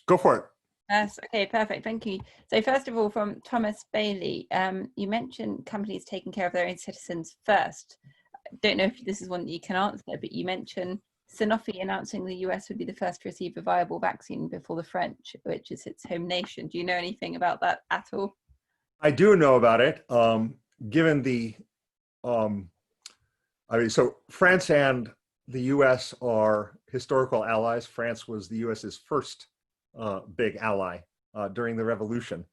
Go for it. Yes. Okay, perfect. Thank you. So first of all, from Thomas Bailey, you mentioned companies taking care of their own citizens first. I don't know if this is one that you can answer, but you mentioned Sanofi announcing the US would be the first to receive a viable vaccine before the French, which is its home nation. Do you know anything about that at all? I do know about it. Given the, so France and the US are historical allies. France was the US's first big ally during the revolution.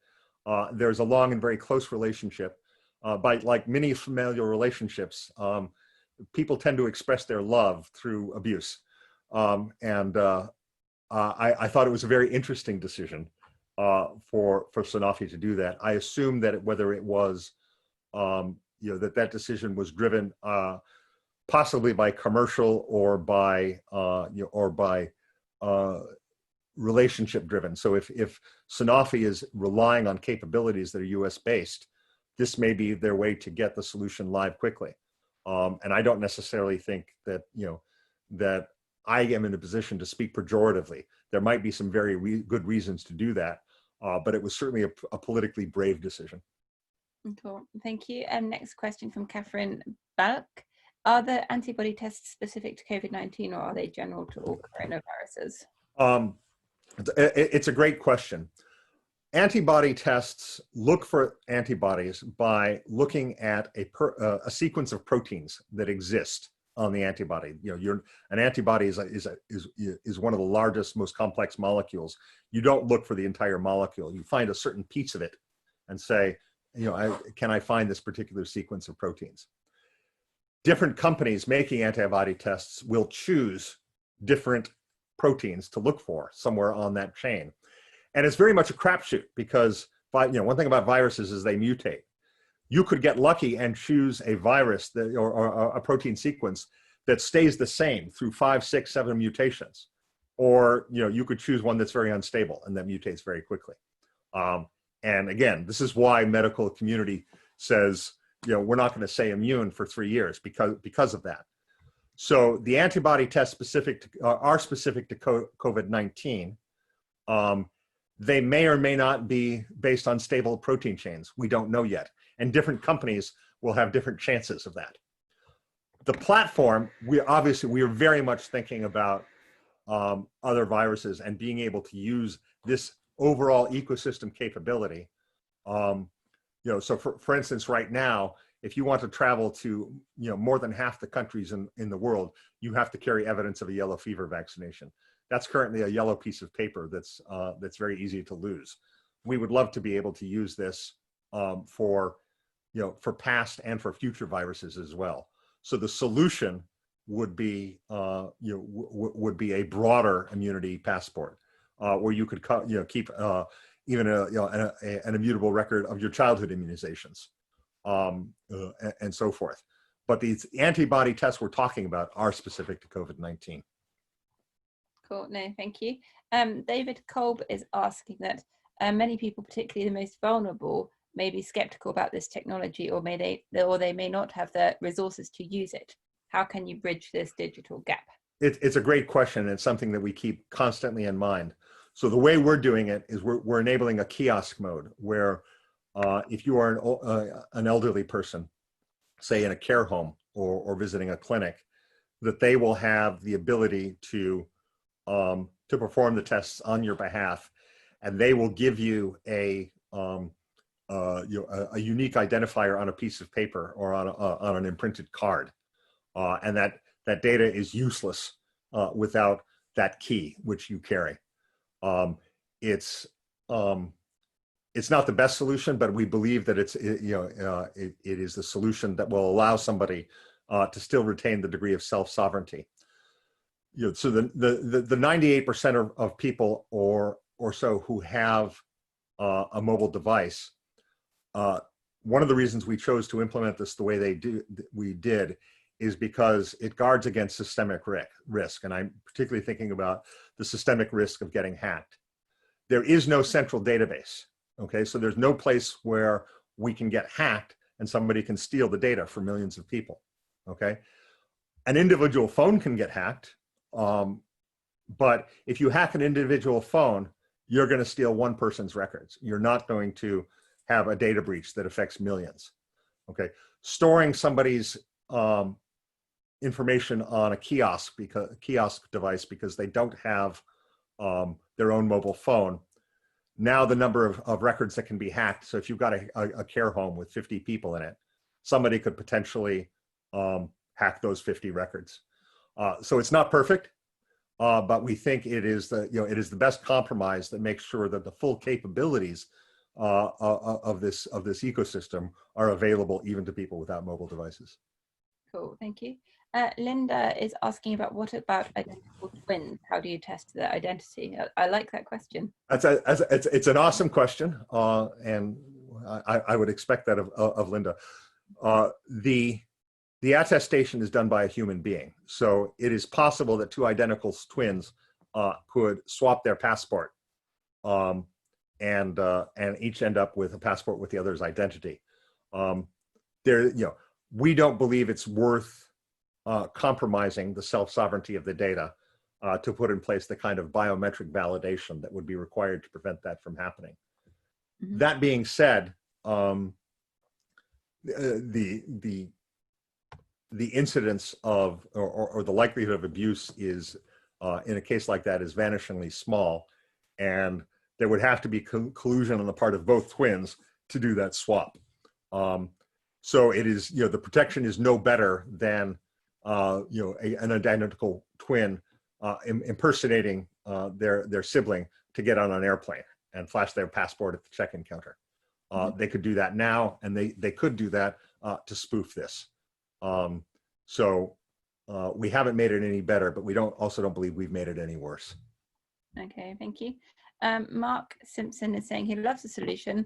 There's a long and very close relationship. But like many familial relationships, people tend to express their love through abuse. I thought it was a very interesting decision for Sanofi to do that. I assume that whether it was, that decision was driven possibly by commercial or by relationship driven. So if Sanofi is relying on capabilities that are US based, this may be their way to get the solution live quickly. And I don't necessarily think that, that I am in a position to speak pejoratively. There might be some very good reasons to do that, but it was certainly a politically brave decision. Cool. Thank you. Next question from Catherine Balk. Are the antibody tests specific to COVID-19 or are they general to all coronaviruses? It's a great question. Antibody tests look for antibodies by looking at a sequence of proteins that exist on the antibody. An antibody is one of the largest, most complex molecules. You don't look for the entire molecule. You find a certain piece of it and say, can I find this particular sequence of proteins? Different companies making antibody tests will choose different proteins to look for somewhere on that chain. And it's very much a crapshoot because, one thing about viruses is they mutate. You could get lucky and choose a virus or a protein sequence that stays the same through 5, 6, 7 mutations. Or, you could choose one that's very unstable and that mutates very quickly. And again, this is why medical community says, we're not going to say immune for 3 years because of that. So the antibody tests are specific to COVID-19. They may or may not be based on stable protein chains. We don't know yet. And different companies will have different chances of that. The platform, we are very much thinking about other viruses and being able to use this overall ecosystem capability. So for instance, right now, if you want to travel to more than half the countries in the world, you have to carry evidence of a yellow fever vaccination. That's currently a yellow piece of paper that's very easy to lose. We would love to be able to use this for past and for future viruses as well. So the solution would be would be a broader immunity passport, where you could keep even an immutable record of your childhood immunizations, and so forth. But these antibody tests we're talking about are specific to COVID-19. Cool. No, thank you. David Kolb is asking that many people, particularly the most vulnerable, may be skeptical about this technology, or they may not have the resources to use it. How can you bridge this digital gap? It's a great question, and it's something that we keep constantly in mind. So the way we're doing it is we're enabling a kiosk mode where if you are an elderly person, say in a care home or visiting a clinic, that they will have the ability to perform the tests on your behalf, and they will give you a unique identifier on a piece of paper or on an imprinted card, and that data is useless without that key which you carry. It's not the best solution, but we believe that it is the solution that will allow somebody to still retain the degree of self-sovereignty. So the 98% of people or so who have a mobile device, one of the reasons we chose to implement this the way we did is because it guards against systemic risk. And I'm particularly thinking about the systemic risk of getting hacked. There is no central database, okay? So there's no place where we can get hacked and somebody can steal the data for millions of people, okay? An individual phone can get hacked, but if you hack an individual phone, you're gonna steal one person's records. You're not going to have a data breach that affects millions, okay? Storing somebody's information on a kiosk device because they don't have their own mobile phone. Now the number of records that can be hacked. So if you've got a care home with 50 people in it, somebody could potentially hack those 50 records. So it's not perfect, but we think it is the best compromise that makes sure that the full capabilities of this ecosystem are available even to people without mobile devices. Cool, thank you. Linda is asking what about identical twins? How do you test their identity? I like that question. It's an awesome question, and I would expect that of Linda. The attestation is done by a human being, so it is possible that two identical twins could swap their passport, and each end up with a passport with the other's identity. We don't believe it's worth compromising the self-sovereignty of the data to put in place the kind of biometric validation that would be required to prevent that from happening. Mm-hmm. That being said, the incidence of or the likelihood of abuse is in a case like that is vanishingly small, and there would have to be collusion on the part of both twins to do that swap. So it is, the protection is no better than an identical twin impersonating their sibling to get on an airplane and flash their passport at the check-in counter. They could do that now, and they could do that to spoof this. So we haven't made it any better, but we also don't believe we've made it any worse. Okay, thank you. Mark Simpson is saying he loves the solution.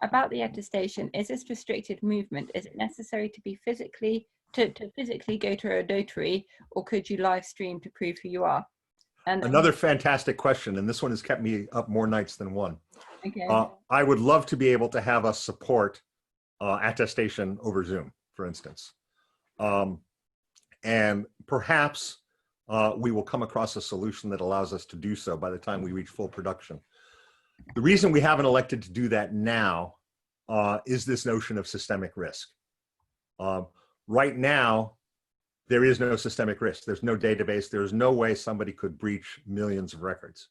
About the attestation, is this restricted movement? Is it necessary to be physically go to a notary, or could you live stream to prove who you are? And another fantastic question, and this one has kept me up more nights than one. Okay. I would love to be able to have us support attestation over Zoom, for instance. And perhaps we will come across a solution that allows us to do so by the time we reach full production. The reason we haven't elected to do that now is this notion of systemic risk. Right now, there is no systemic risk. There's no database. There's no way somebody could breach millions of records.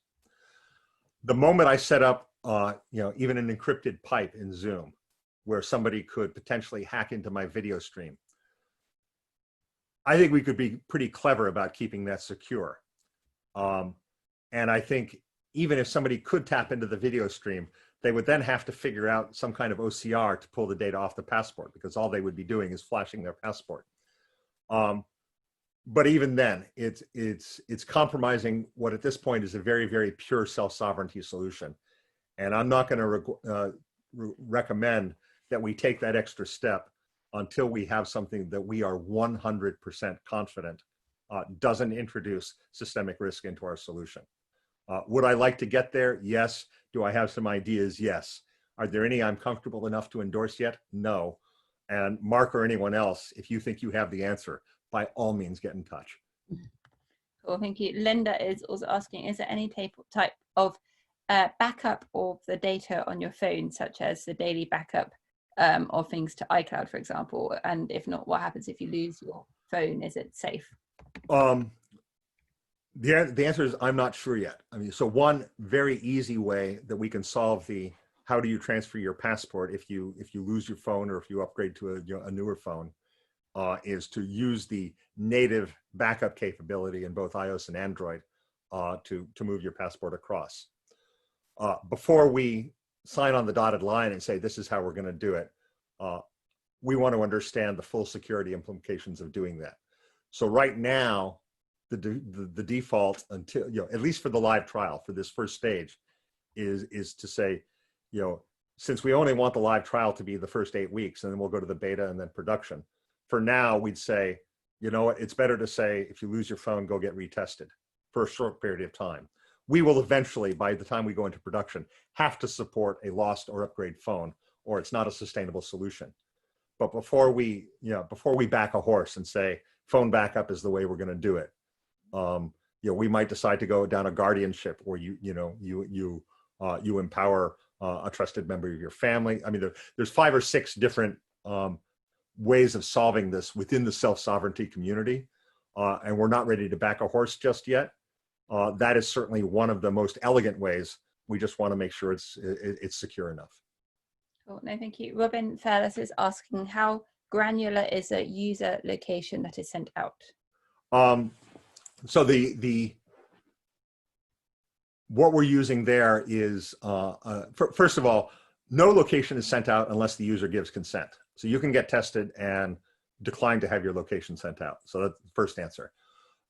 The moment I set up, even an encrypted pipe in Zoom, where somebody could potentially hack into my video stream, I think we could be pretty clever about keeping that secure. And I think even if somebody could tap into the video stream, they would then have to figure out some kind of OCR to pull the data off the passport, because all they would be doing is flashing their passport. But even then, it's compromising what at this point is a very, very pure self-sovereignty solution. And I'm not going to recommend that we take that extra step until we have something that we are 100% confident doesn't introduce systemic risk into our solution. Would I like to get there? Yes. Do I have some ideas? Yes. Are there any I'm comfortable enough to endorse yet? No. And Mark or anyone else, if you think you have the answer, by all means, get in touch. Cool, thank you. Linda is also asking, is there any type of backup of the data on your phone, such as the daily backup of things to iCloud, for example? And if not, what happens if you lose your phone? Is it safe? The answer is I'm not sure yet. I mean, so one very easy way that we can solve the how do you transfer your passport if you lose your phone or if you upgrade to a newer phone is to use the native backup capability in both iOS and Android to move your passport across. Before we sign on the dotted line and say this is how we're going to do it, we want to understand the full security implications of doing that. So right now, the default, until at least for the live trial for this first stage, is to say, since we only want the live trial to be the first 8 weeks, and then we'll go to the beta and then production. For now, we'd say, what, it's better to say, if you lose your phone, go get retested for a short period of time. We will eventually, by the time we go into production, have to support a lost or upgrade phone, or it's not a sustainable solution. But before we back a horse and say phone backup is the way we're going to do it, we might decide to go down a guardianship where you empower a trusted member of your family. I mean, there's 5 or 6 different ways of solving this within the self-sovereignty community, and we're not ready to back a horse just yet. That is certainly one of the most elegant ways. We just want to make sure it's secure enough. Cool. No, thank you. Robin Fairless is asking, how granular is a user location that is sent out? So what we're using there is, first of all, no location is sent out unless the user gives consent. So you can get tested and decline to have your location sent out. So that's the first answer.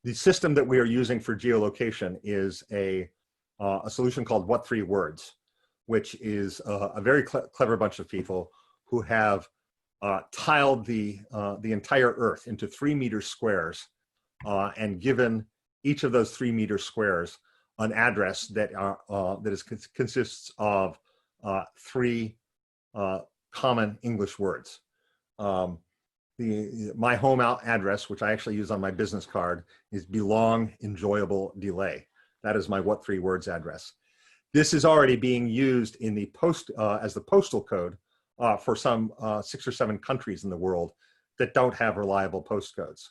The system that we are using for geolocation is a solution called What 3 Words, which is a very clever bunch of people who have tiled the entire Earth into 3-meter squares and given each of those 3-meter squares an address that consists of 3 common English words. My home address, which I actually use on my business card, is belong, enjoyable, delay. That is my What 3 Words address. This is already being used in the as the postal code for some 6 or 7 countries in the world that don't have reliable postcodes.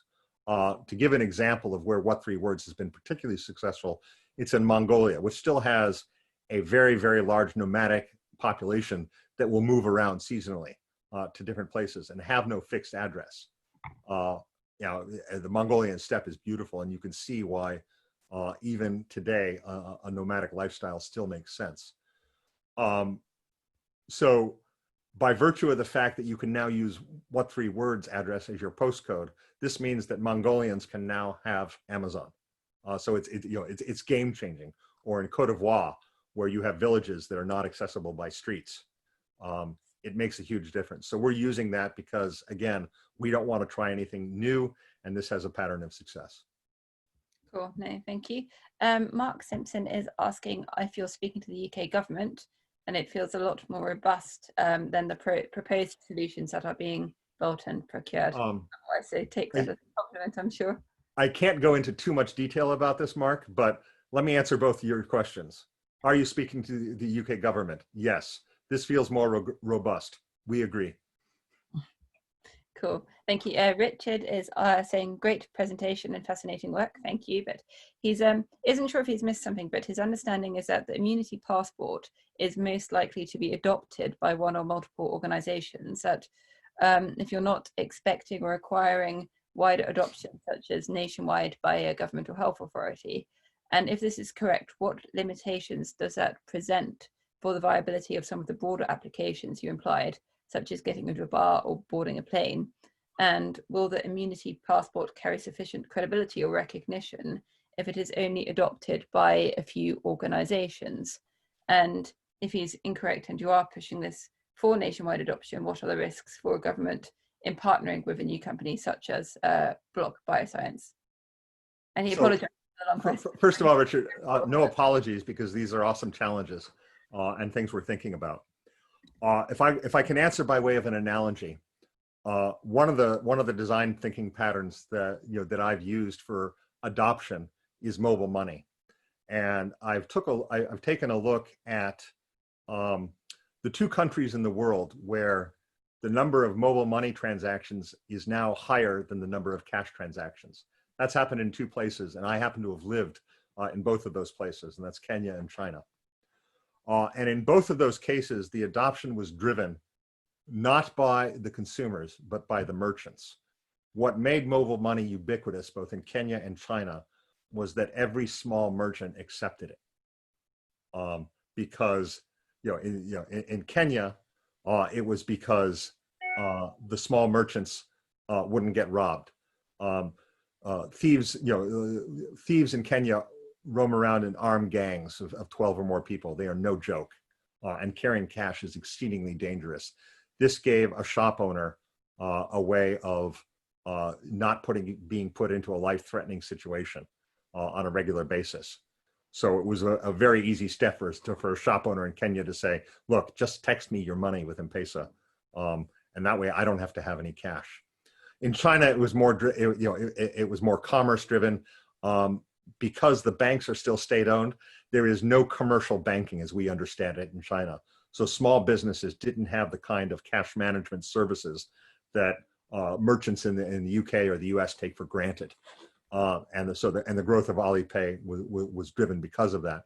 To give an example of where What 3 Words has been particularly successful, it's in Mongolia, which still has a very, very large nomadic population that will move around seasonally to different places and have no fixed address. The Mongolian steppe is beautiful, and you can see why even today a nomadic lifestyle still makes sense. So by virtue of the fact that you can now use What 3 Words address as your postcode, this means that Mongolians can now have Amazon. So it's game changing. Or in Côte d'Ivoire, where you have villages that are not accessible by streets, it makes a huge difference. So we're using that because, again, we don't want to try anything new, and this has a pattern of success. Cool. No, thank you. Mark Simpson is asking if you're speaking to the UK government, and it feels a lot more robust than the proposed solutions that are being built and procured. So take that as a compliment, I'm sure. I can't go into too much detail about this, Mark, but let me answer both of your questions. Are you speaking to the UK government? Yes. This feels more robust. We agree. Cool. Thank you. Richard is saying great presentation and fascinating work. Thank you. But he's isn't sure if he's missed something, but his understanding is that the immunity passport is most likely to be adopted by one or multiple organizations. That if you're not expecting or requiring wider adoption, such as nationwide by a government or health authority, and if this is correct, what limitations does that present for the viability of some of the broader applications you implied, such as getting into a bar or boarding a plane? And will the immunity passport carry sufficient credibility or recognition if it is only adopted by a few organizations? And if he's incorrect and you are pushing this for nationwide adoption, what are the risks for a government in partnering with a new company such as Blok Bioscience? And he apologized for the long question. First of all, Richard, no apologies, because these are awesome challenges and things we're thinking about. If I can answer by way of an analogy, one of the design thinking patterns that that I've used for adoption is mobile money, and I've taken a look at the two countries in the world where the number of mobile money transactions is now higher than the number of cash transactions. That's happened in two places, and I happen to have lived in both of those places, and that's Kenya and China. And in both of those cases, the adoption was driven not by the consumers, but by the merchants. What made mobile money ubiquitous, both in Kenya and China, was that every small merchant accepted it. Because in Kenya, it was because the small merchants wouldn't get robbed. Thieves in Kenya roam around in armed gangs of 12 or more people. They are no joke, and carrying cash is exceedingly dangerous. This gave a shop owner a way of not being put into a life-threatening situation on a regular basis. So it was a very easy step for a shop owner in Kenya to say, look, just text me your money with M-Pesa, and that way I don't have to have any cash. In China, it was more, it was more commerce-driven. Because the banks are still state-owned, there is no commercial banking as we understand it in China. So small businesses didn't have the kind of cash management services that merchants in the UK or the US take for granted. And the growth of Alipay was driven because of that.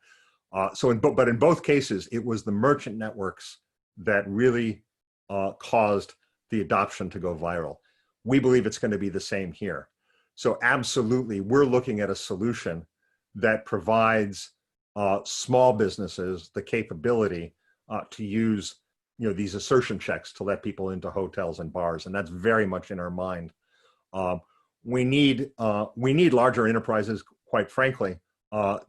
But in both cases, it was the merchant networks that really caused the adoption to go viral. We believe it's going to be the same here. So absolutely, we're looking at a solution that provides small businesses the capability to use these assertion checks to let people into hotels and bars, and that's very much in our mind. We need larger enterprises, quite frankly,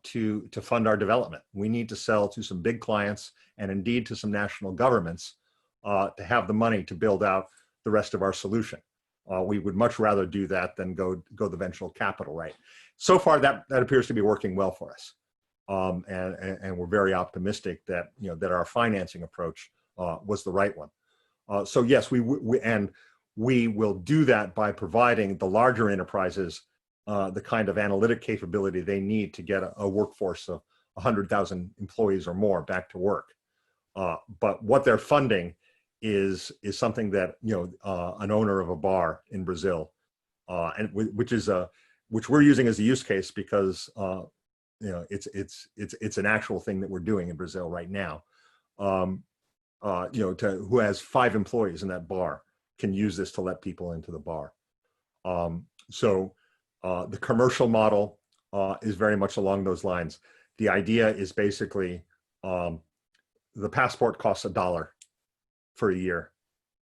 to fund our development. We need to sell to some big clients and indeed to some national governments to have the money to build out the rest of our solution. We would much rather do that than go the venture capital right. So far, that appears to be working well for us, and we're very optimistic that that our financing approach was the right one. So yes, we will do that by providing the larger enterprises the kind of analytic capability they need to get a workforce of 100,000 employees or more back to work. But what they're funding is something that an owner of a bar in Brazil, and which we're using as a use case because it's an actual thing that we're doing in Brazil right now. Who has 5 employees in that bar can use this to let people into the bar. So the commercial model is very much along those lines. The idea is basically the passport costs $1 for a year.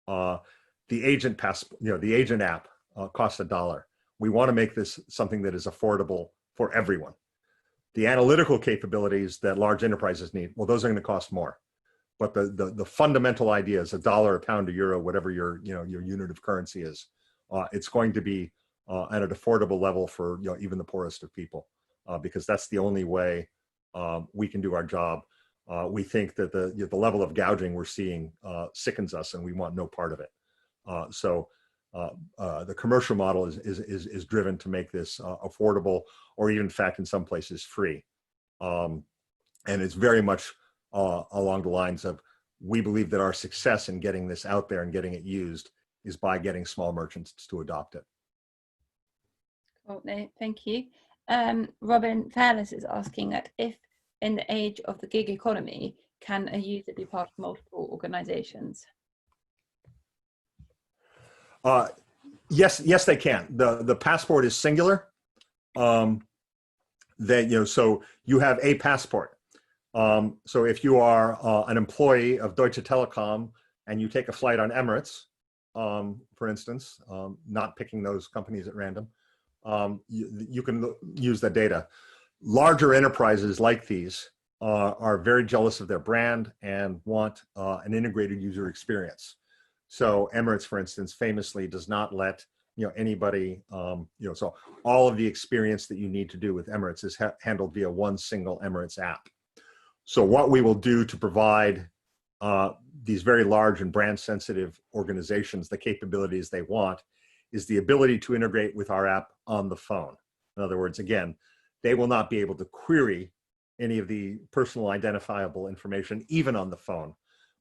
The agent app costs $1. We want to make this something that is affordable for everyone. The analytical capabilities that large enterprises need, well, those are going to cost more. But the fundamental idea is $1, a pound, a euro, whatever your unit of currency is. It's going to be at an affordable level for even the poorest of people, because that's the only way we can do our job We think that the level of gouging we're seeing sickens us, and we want no part of it. The commercial model is driven to make this affordable, or even in fact in some places free. And it's very much along the lines of, we believe that our success in getting this out there and getting it used is by getting small merchants to adopt it. Cool. No, thank you. Robin Fairless is asking that if in the age of the gig economy, can a user be part of multiple organizations? Yes, they can. The passport is singular. So you have a passport. So if you are an employee of Deutsche Telekom and you take a flight on Emirates, for instance, not picking those companies at random, you can use that data. Larger enterprises like these are very jealous of their brand and want an integrated user experience. So Emirates, for instance, famously does not let anybody, so all of the experience that you need to do with Emirates is handled via one single Emirates app. So what we will do to provide these very large and brand sensitive organizations the capabilities they want is the ability to integrate with our app on the phone. In other words, again, they will not be able to query any of the personal identifiable information, even on the phone,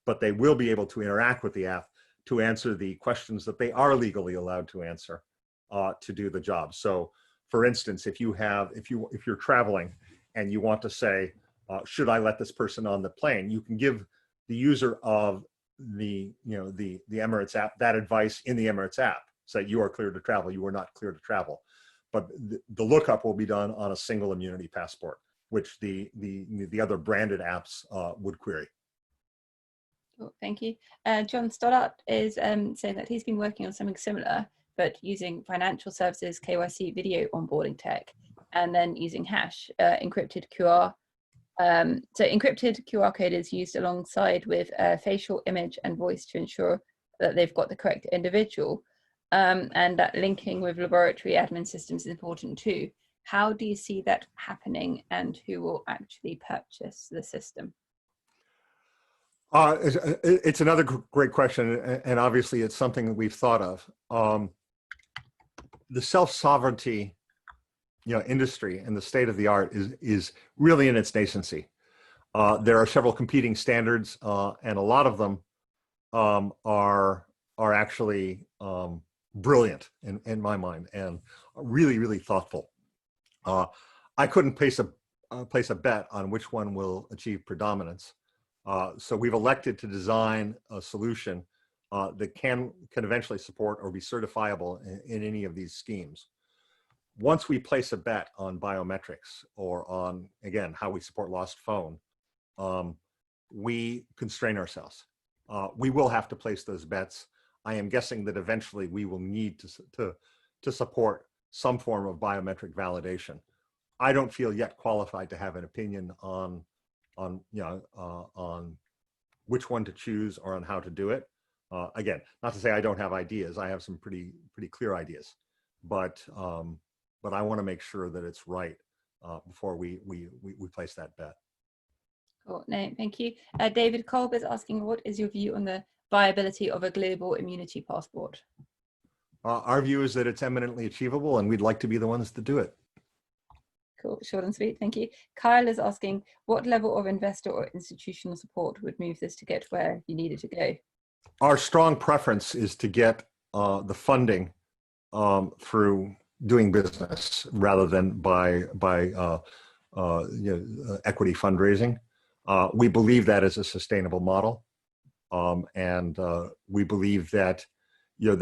but they will be able to interact with the app to answer the questions that they are legally allowed to answer to do the job. So for instance, if you're traveling and you want to say, should I let this person on the plane, you can give the user of the Emirates app that advice in the Emirates app. Say, you are clear to travel, you are not clear to travel. But the lookup will be done on a single immunity passport, which the other branded apps would query. Cool, thank you. John Stoddart is saying that he's been working on something similar, but using financial services KYC video onboarding tech, and then using hash encrypted QR. So encrypted QR code is used alongside with facial image and voice to ensure that they've got the correct individual. And that linking with laboratory admin systems is important too. How do you see that happening, and who will actually purchase the system? It's another great question, and obviously it's something that we've thought of. The self-sovereignty, industry and the state of the art is really in its nascency. There are several competing standards, and a lot of them are actually brilliant in my mind, and really, really thoughtful. I couldn't place a bet on which one will achieve predominance. So we've elected to design a solution that can eventually support or be certifiable in any of these schemes. Once we place a bet on biometrics or on, again, how we support lost phone, we constrain ourselves. We will have to place those bets. I am guessing that eventually we will need to support some form of biometric validation. I don't feel yet qualified to have an opinion on which one to choose or on how to do it. Again, not to say I don't have ideas. I have some pretty clear ideas, but I want to make sure that it's right before we place that bet. Cool. No, thank you. David Kolb is asking, what is your view on the viability of a global immunity passport? Our view is that it's eminently achievable, and we'd like to be the ones to do it. Cool, short and sweet, thank you. Kyle is asking, what level of investor or institutional support would move this to get where you need it to go? Our strong preference is to get the funding through doing business rather than by equity fundraising. We believe that is a sustainable model, and we believe that we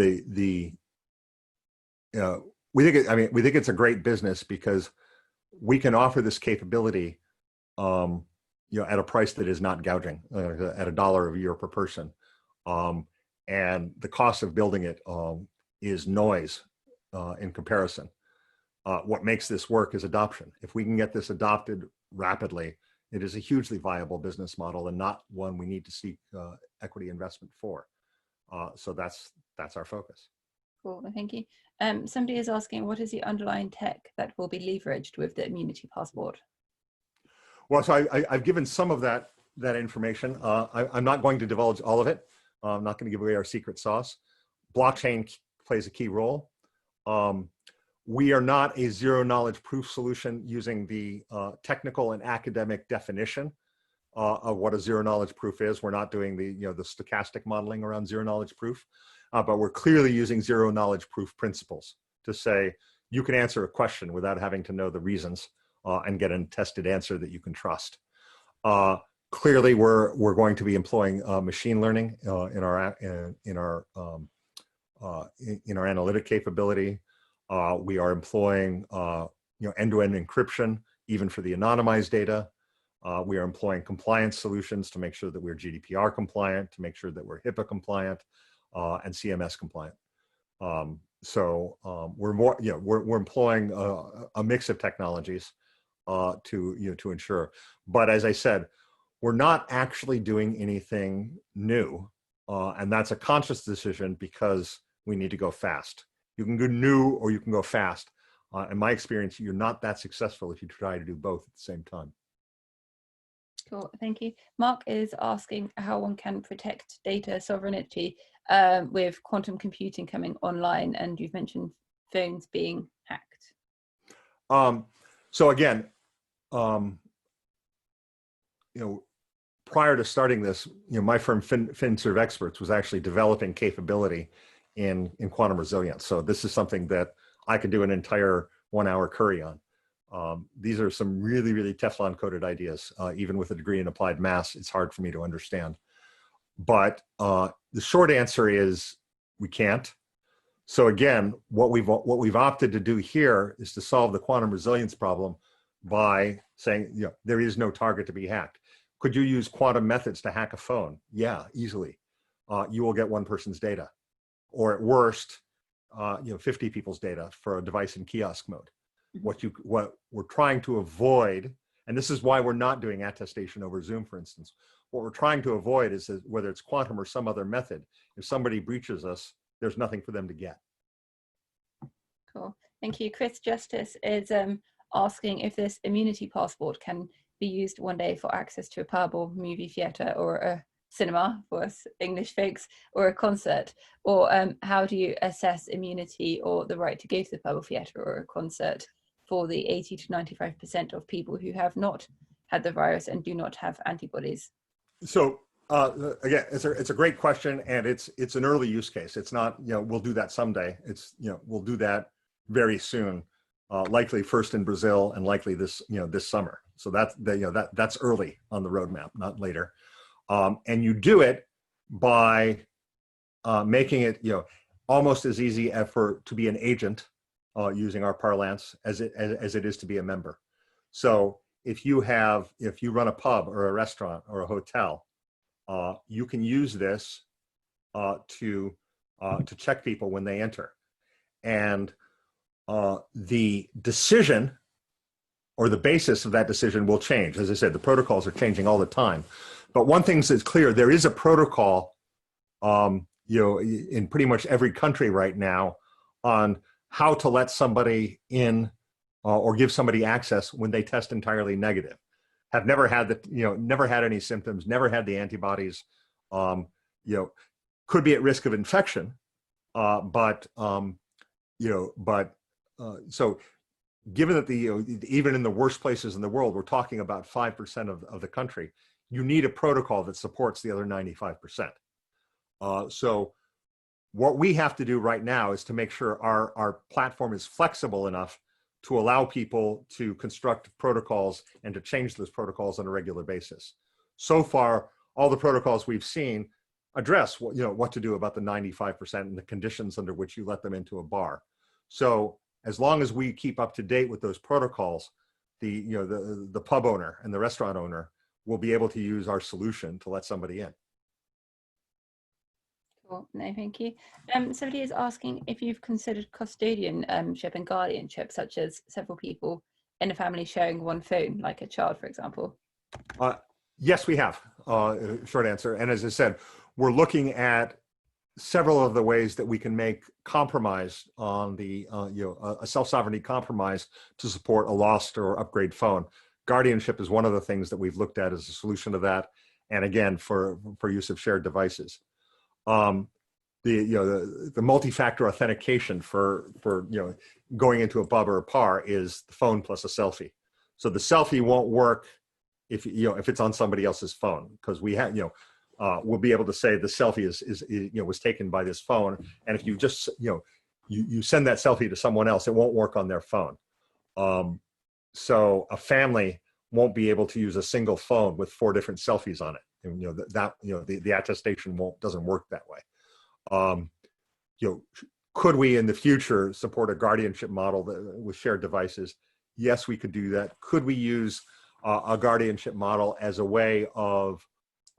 think it's a great business because we can offer this capability at a price that is not gouging, at $1 a year per person, and the cost of building it is noise in comparison. What makes this work is adoption. If we can get this adopted rapidly, it is a hugely viable business model and not one we need to seek equity investment for. So that's our focus. Cool, thank you. Somebody is asking, what is the underlying tech that will be leveraged with the immunity passport? Well, so I've given some of that that information. I'm not going to divulge all of it. I'm not going to give away our secret sauce. Blockchain plays a key role. We are not a zero knowledge proof solution using the technical and academic definition of what a zero knowledge proof is. We're not doing the the stochastic modeling around zero knowledge proof, but we're clearly using zero knowledge proof principles to say you can answer a question without having to know the reasons and get a tested answer that you can trust. Clearly, we're going to be employing machine learning in our analytic capability. We are employing end-to-end encryption even for the anonymized data. We are employing compliance solutions to make sure that we're GDPR compliant, to make sure that we're HIPAA compliant and CMS compliant. We're employing a mix of technologies to ensure. But as I said, we're not actually doing anything new, and that's a conscious decision because we need to go fast. You can go new or you can go fast. In my experience, you're not that successful if you try to do both at the same time. Cool, thank you. Mark is asking how one can protect data sovereignty with quantum computing coming online, and you've mentioned phones being hacked. So again, prior to starting this, my firm FinServe Experts was actually developing capability in quantum resilience. So this is something that I could do an entire 1 hour curry on. These are some really, really Teflon coated ideas. Even with a degree in applied maths, it's hard for me to understand. But the short answer is we can't. So again, what we've opted to do here is to solve the quantum resilience problem by saying, there is no target to be hacked. Could you use quantum methods to hack a phone? Yeah, easily. You will get one person's data, or at worst, 50 people's data for a device in kiosk mode. What we're trying to avoid, and this is why we're not doing attestation over Zoom, for instance. What we're trying to avoid is that whether it's quantum or some other method, if somebody breaches us, there's nothing for them to get. Cool, thank you. Chris Justice is asking if this immunity passport can be used one day for access to a pub or movie theatre or a cinema for us English folks, or a concert, or how do you assess immunity or the right to go to the pub or theatre or a concert for the 80 to 95% of people who have not had the virus and do not have antibodies? So again, it's a great question, and it's an early use case. It's not we'll do that someday. It's we'll do that very soon, likely first in Brazil and likely this this summer. So that's early on the roadmap, not later. And you do it by making it almost as easy to be an agent, using our parlance, as it is to be a member. So if you run a pub or a restaurant or a hotel, you can use this to check people when they enter, and the decision or the basis of that decision will change. As I said, the protocols are changing all the time. But one thing that's clear: there is a protocol, in pretty much every country right now on how to let somebody in or give somebody access when they test entirely negative, have never had never had any symptoms, never had the antibodies, could be at risk of infection, so given that even in the worst places in the world, we're talking about 5% of the country, you need a protocol that supports the other 95%. So what we have to do right now is to make sure our platform is flexible enough to allow people to construct protocols and to change those protocols on a regular basis. So far, all the protocols we've seen address what to do about the 95% and the conditions under which you let them into a bar. So as long as we keep up to date with those protocols, the pub owner and the restaurant owner will be able to use our solution to let somebody in. Cool. No, thank you. Somebody is asking if you've considered custodianship and guardianship, such as several people in a family sharing one phone, like a child, for example. Yes, we have. Short answer. And as I said, we're looking at several of the ways that we can make compromise on the a self-sovereignty compromise to support a lost or upgrade phone. Guardianship is one of the things that we've looked at as a solution to that. and again for use of shared devices. The multi-factor authentication for going into a pub or a bar is the phone plus a selfie. So the selfie won't work if it's on somebody else's phone, because we have we'll be able to say the selfie is was taken by this phone, and if you just you send that selfie to someone else, it won't work on their phone. So a family won't be able to use a single phone with 4 different selfies on it, and the attestation doesn't work that way. Could we in the future support a guardianship model with shared devices? Yes, we could do that. Could we use a guardianship model as a way of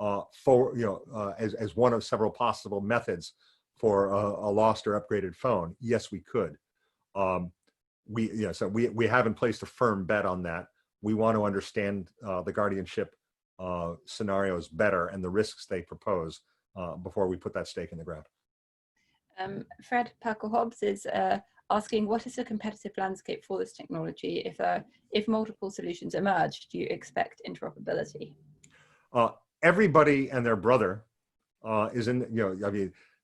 as one of several possible methods for a lost or upgraded phone? Yes, we could. So we haven't placed a firm bet on that. We want to understand the guardianship scenarios better and the risks they propose before we put that stake in the ground. Fred Parker-Hobbs is asking, what is the competitive landscape for this technology? If multiple solutions emerge, do you expect interoperability? Everybody and their brother is in.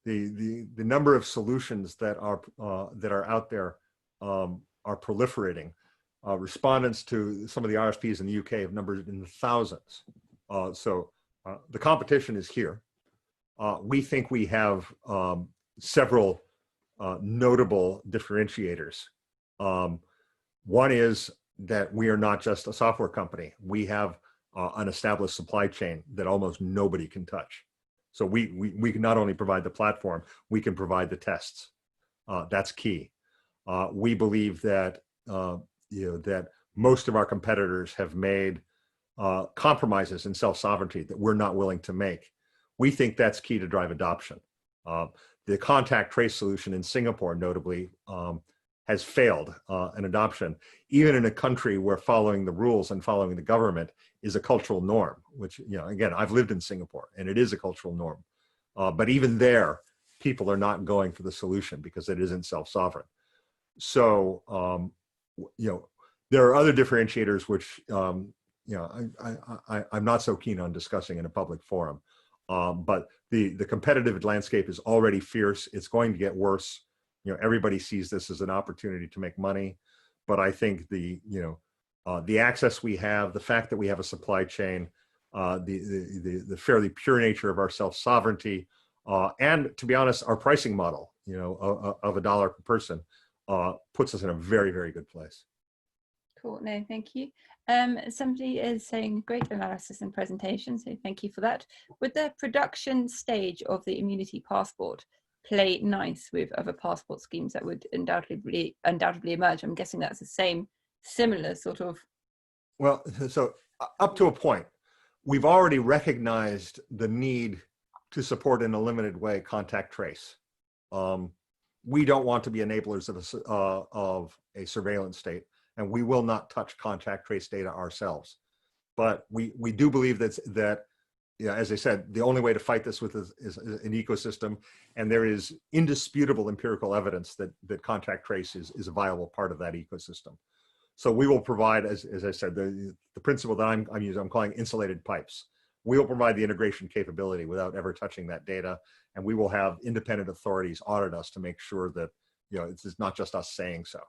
The number of solutions that are out there are proliferating. Respondents to some of the RFPs in the UK have numbered in the thousands. So the competition is here. We think we have several notable differentiators. One is that we are not just a software company. We have an established supply chain that almost nobody can touch. So we can not only provide the platform, we can provide the tests. That's key. We believe that that most of our competitors have made compromises in self-sovereignty that we're not willing to make. We think that's key to drive adoption. The contact trace solution in Singapore, notably, has failed in adoption, even in a country where following the rules and following the government is a cultural norm, which, again, I've lived in Singapore and it is a cultural norm. But even there, people are not going for the solution because it isn't self-sovereign. So, there are other differentiators which, I'm not so keen on discussing in a public forum. But the competitive landscape is already fierce. It's going to get worse. Everybody sees this as an opportunity to make money. But I think the access we have, the fact that we have a supply chain, the fairly pure nature of our self-sovereignty, and to be honest, our pricing model, of $1 per person, puts us in a very, very good place. Cool. No, thank you. Somebody is saying great analysis and presentation, so thank you for that. Would the production stage of the immunity passport play nice with other passport schemes that would undoubtedly emerge? I'm guessing that's the same, similar sort of. Well, so up to a point, we've already recognized the need to support in a limited way contact trace. We don't want to be enablers of a surveillance state, and we will not touch contact trace data ourselves. But we do believe that as I said, the only way to fight this with is an ecosystem, and there is indisputable empirical evidence that contact trace is a viable part of that ecosystem. So we will provide, as I said, the principle that I'm using, I'm calling insulated pipes. We will provide the integration capability without ever touching that data, and we will have independent authorities audit us to make sure that it's not just us saying so.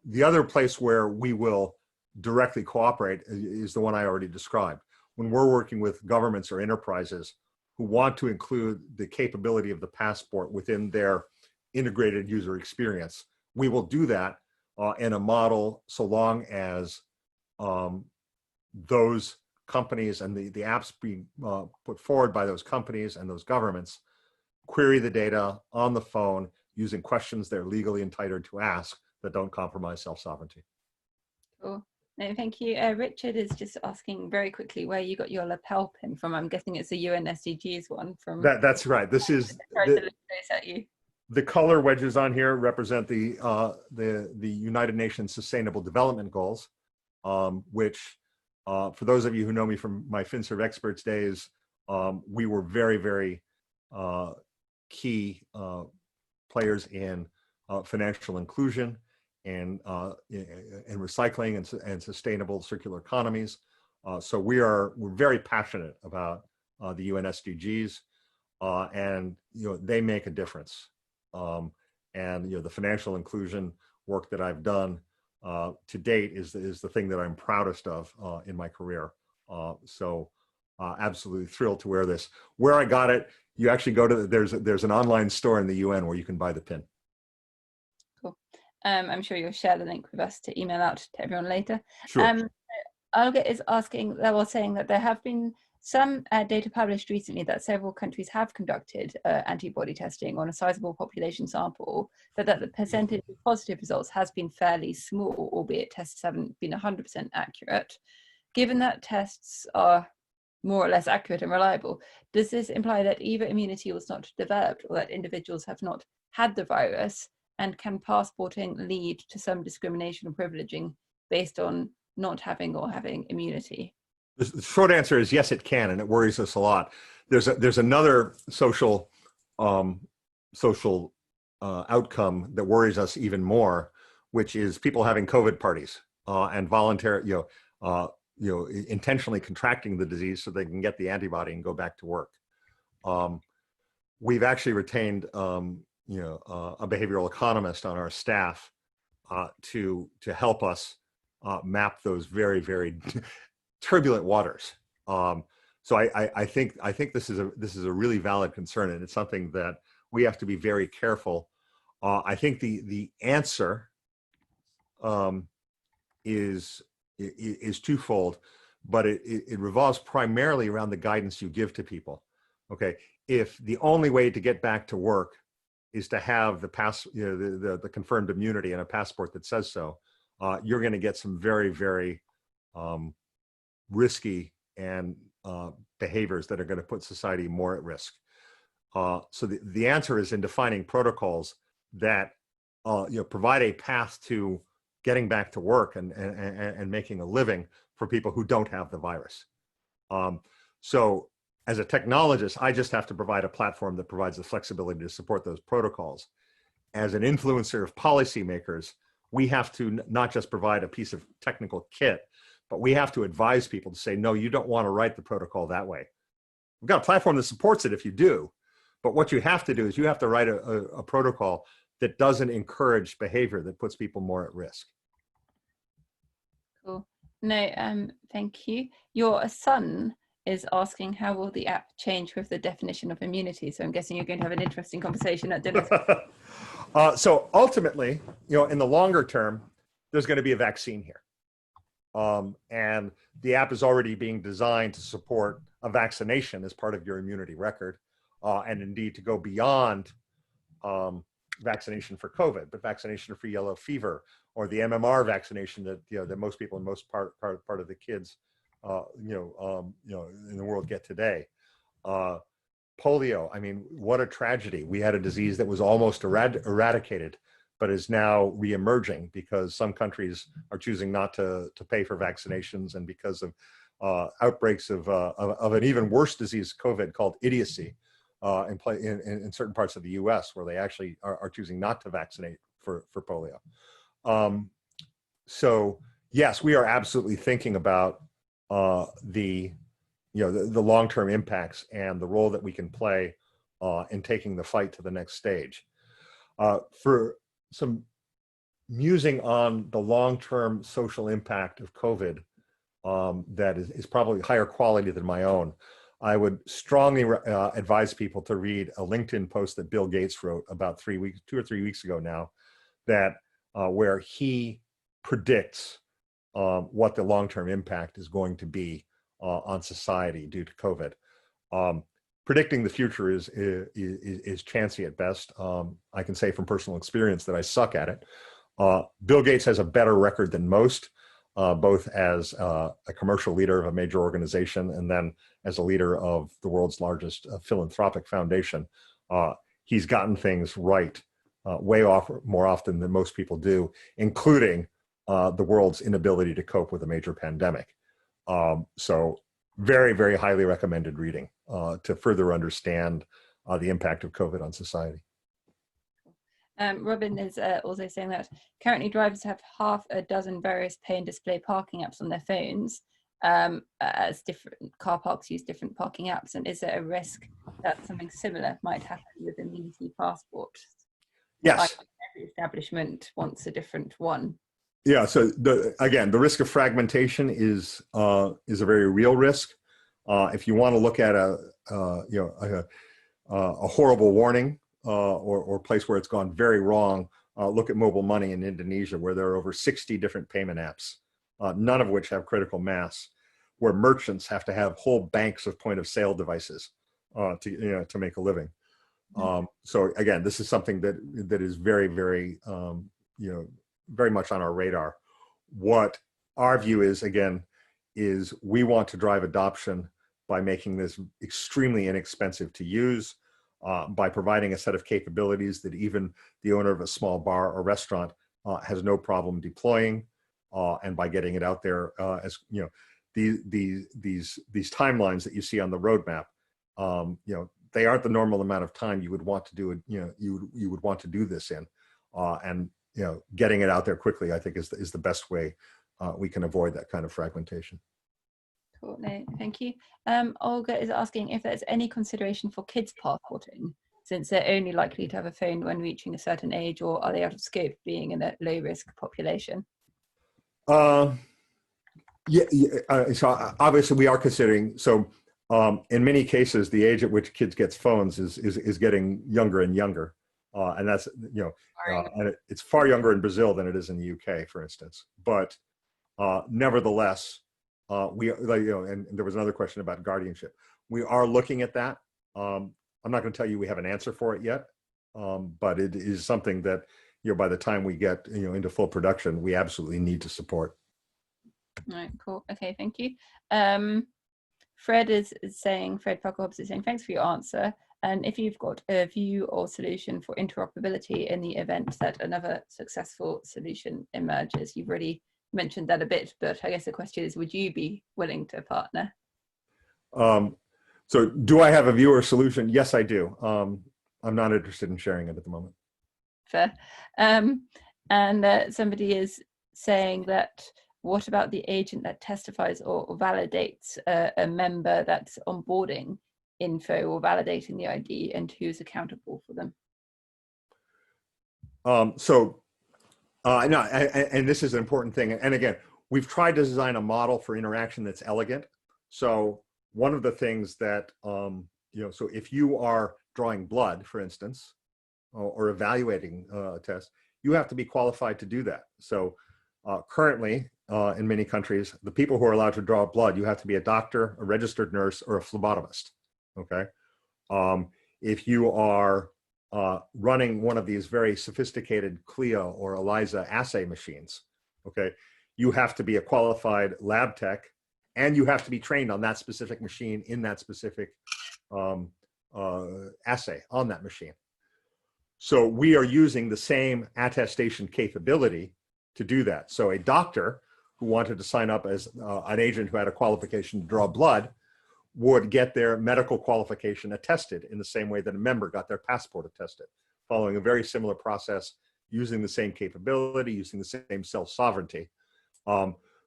The other place where we will directly cooperate is the one I already described. When we're working with governments or enterprises who want to include the capability of the passport within their integrated user experience, we will do that in a model so long as those companies and the apps being put forward by those companies and those governments query the data on the phone using questions they're legally entitled to ask that don't compromise self-sovereignty. Cool. No, thank you. Richard is just asking very quickly where you got your lapel pin from. I'm guessing it's a UN SDGs one from. That's right. This is the color wedges on here represent the United Nations Sustainable Development Goals, which for those of you who know me from my FinServ Experts days, we were very, very key players in financial inclusion and recycling and sustainable circular economies. So we're very passionate about the UN SDGs, and they make a difference. And the financial inclusion work that I've done to date is the thing that I'm proudest of in my career. So absolutely thrilled to wear this. Where I got it, you actually go to there's an online store in the UN where you can buy the pin. Cool. I'm sure you'll share the link with us to email out to everyone later. Sure. Olga is saying that there have been some data published recently that several countries have conducted antibody testing on a sizable population sample, but that the percentage of positive results has been fairly small, albeit tests haven't been 100% accurate. Given that tests are more or less accurate and reliable, does this imply that either immunity was not developed or that individuals have not had the virus? And can passporting lead to some discrimination or privileging based on not having or having immunity? The short answer is yes, it can, and it worries us a lot. There's another social outcome that worries us even more, which is people having COVID parties and intentionally contracting the disease so they can get the antibody and go back to work. We've actually retained a behavioral economist on our staff to help us map those very, very turbulent waters. So I think this is a really valid concern, and it's something that we have to be very careful. I think the answer is twofold, but it revolves primarily around the guidance you give to people. Okay, if the only way to get back to work is to have the confirmed immunity and a passport that says so, you're going to get some very, very risky and behaviors that are going to put society more at risk. So the answer is in defining protocols that provide a path to getting back to work and making a living for people who don't have the virus. So as a technologist, I just have to provide a platform that provides the flexibility to support those protocols. As an influencer of policymakers, we have to not just provide a piece of technical kit, but we have to advise people to say, no, you don't want to write the protocol that way. We've got a platform that supports it if you do, but what you have to do is you have to write a protocol that doesn't encourage behavior that puts people more at risk. Cool. No, thank you. Your son is asking how will the app change with the definition of immunity? So I'm guessing you're going to have an interesting conversation at dinner. So ultimately, in the longer term, there's going to be a vaccine here. And the app is already being designed to support a vaccination as part of your immunity record, and indeed to go beyond vaccination for COVID, but vaccination for yellow fever or the MMR vaccination that that most people in most part of the kids in the world get today. Polio, I mean, what a tragedy. We had a disease that was almost eradicated, but is now reemerging because some countries are choosing not to pay for vaccinations, and because of outbreaks of an even worse disease, COVID, called idiocy, in certain parts of the U.S. where they actually are choosing not to vaccinate for polio. So yes, we are absolutely thinking about the long-term impacts and the role that we can play in taking the fight to the next stage. For some musing on the long-term social impact of COVID that is probably higher quality than my own, I would strongly advise people to read a LinkedIn post that Bill Gates wrote about 2 or 3 weeks ago now, that where he predicts what the long-term impact is going to be on society due to COVID. Predicting the future is chancy at best. I can say from personal experience that I suck at it. Bill Gates has a better record than most, both as a commercial leader of a major organization and then as a leader of the world's largest philanthropic foundation. He's gotten things right way more often than most people do, including the world's inability to cope with a major pandemic. So very, very highly recommended reading to further understand the impact of COVID on society. Robin is also saying that currently drivers have half a dozen various pay and display parking apps on their phones. as different car parks use different parking apps? And is there a risk that something similar might happen with immunity passport? Yes. Every establishment wants a different one. Yeah. So again, the risk of fragmentation is a very real risk. If you want to look at a horrible warning or place where it's gone very wrong, look at mobile money in Indonesia, where there are over 60 different payment apps, none of which have critical mass, where merchants have to have whole banks of point of sale devices to make a living. So again, this is something that is very, very very much on our radar. What our view is, again, is we want to drive adoption by making this extremely inexpensive to use, by providing a set of capabilities that even the owner of a small bar or restaurant has no problem deploying, and by getting it out there as these timelines that you see on the roadmap. They aren't the normal amount of time you would want to do it. You would want to do this in, and getting it out there quickly, I think, is the best way we can avoid that kind of fragmentation. Cool. No, thank you. Olga is asking if there's any consideration for kids passporting, since they're only likely to have a phone when reaching a certain age, or are they out of scope being in a low risk population? So obviously we are considering. So in many cases, the age at which kids get phones is getting younger and younger, and that's and it's far younger in Brazil than it is in the UK, for instance. But nevertheless, and there was another question about guardianship. We are looking at that. I'm not going to tell you we have an answer for it yet, but it is something that by the time we get into full production, we absolutely need to support. All right, cool. Okay, thank you. Fred Parker-Hobbs is saying, thanks for your answer. And if you've got a view or solution for interoperability in the event that another successful solution emerges, you've already mentioned that a bit, but I guess the question is, would you be willing to partner? So do I have a view or solution? Yes, I do. I'm not interested in sharing it at the moment. Fair. And somebody is saying that, what about the agent that testifies or validates a member that's onboarding info or validating the ID, and who's accountable for them? No, and this is an important thing. And again, we've tried to design a model for interaction that's elegant. So one of the things that, so if you are drawing blood, for instance, or evaluating a test, you have to be qualified to do that. So currently, in many countries, the people who are allowed to draw blood, you have to be a doctor, a registered nurse, or a phlebotomist, okay? If you are running one of these very sophisticated CLIA or ELISA assay machines, okay, you have to be a qualified lab tech, and you have to be trained on that specific machine in that specific assay on that machine. So we are using the same attestation capability to do that. So a doctor who wanted to sign up as an agent who had a qualification to draw blood would get their medical qualification attested in the same way that a member got their passport attested, following a very similar process, using the same capability, using the same self-sovereignty.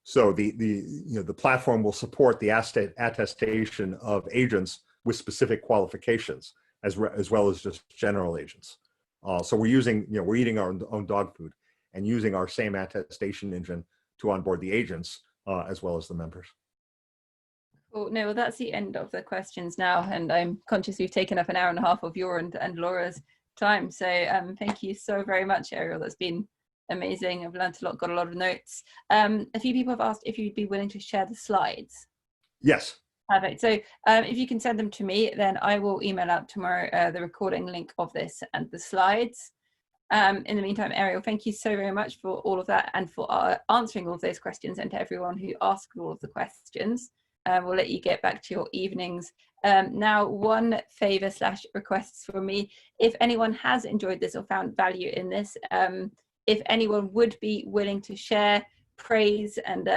So the platform will support the attestation of agents with specific qualifications, as well as just general agents. So we're using, we're eating our own dog food and using our same attestation engine to onboard the agents as well as the members. Cool. No, well, that's the end of the questions now, and I'm conscious we've taken up an hour and a half of your and Laura's time. So thank you so very much, Areiel. That's been amazing. I've learned a lot, got a lot of notes. A few people have asked if you'd be willing to share the slides. Yes. Perfect. So if you can send them to me, then I will email out tomorrow the recording link of this and the slides. In the meantime, Areiel, thank you so very much for all of that and for answering all of those questions, and to everyone who asked all of the questions. We'll let you get back to your evenings. Now, one favor / requests from me: if anyone has enjoyed this or found value in this, if anyone would be willing to share praise and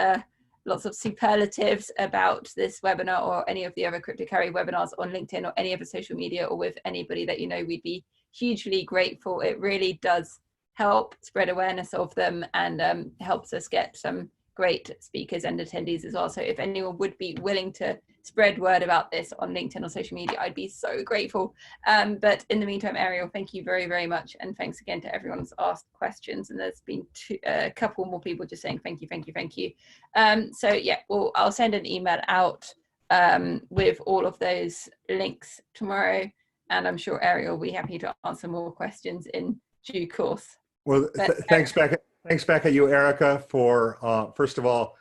lots of superlatives about this webinar or any of the other Crypto Carry webinars on LinkedIn or any other social media, or with anybody that you know, we'd be hugely grateful. It really does help spread awareness of them and helps us get some great speakers and attendees as well. So if anyone would be willing to spread word about this on LinkedIn or social media, I'd be so grateful. But in the meantime, Areiel, thank you very, very much. And thanks again to everyone who's asked questions. And there's been a couple more people just saying thank you, thank you, thank you. So yeah, well, I'll send an email out with all of those links tomorrow. And I'm sure Areiel will be happy to answer more questions in due course. Well, thanks back at you, Erica, for first of all,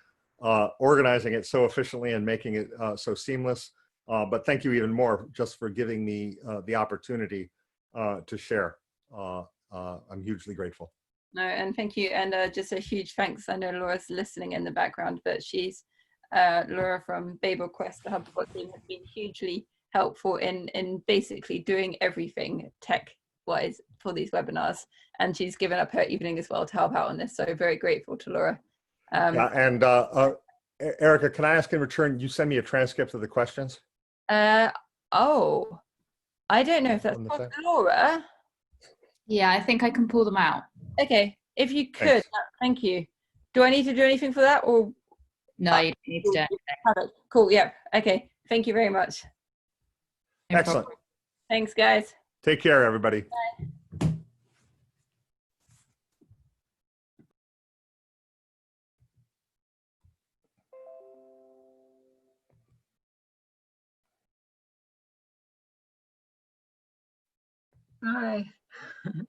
organizing it so efficiently and making it so seamless. But thank you even more just for giving me the opportunity to share. I'm hugely grateful. No, and thank you. And just a huge thanks. I know Laura's listening in the background, but she's Laura from Babel Quest, the HubSpot team, has been hugely helpful in basically doing everything tech-wise for these webinars. And she's given up her evening as well to help out on this. So very grateful to Laura. Yeah, and Erica, can I ask in return, you send me a transcript of the questions? Oh, I don't know if that's possible. Laura? Yeah, I think I can pull them out. Okay, if you could, thank you. Do I need to do anything for that, or? No, you don't need to do anything. Cool, yeah, okay. Thank you very much. No Excellent. problem. Thanks, guys. Take care, everybody. Bye. Bye.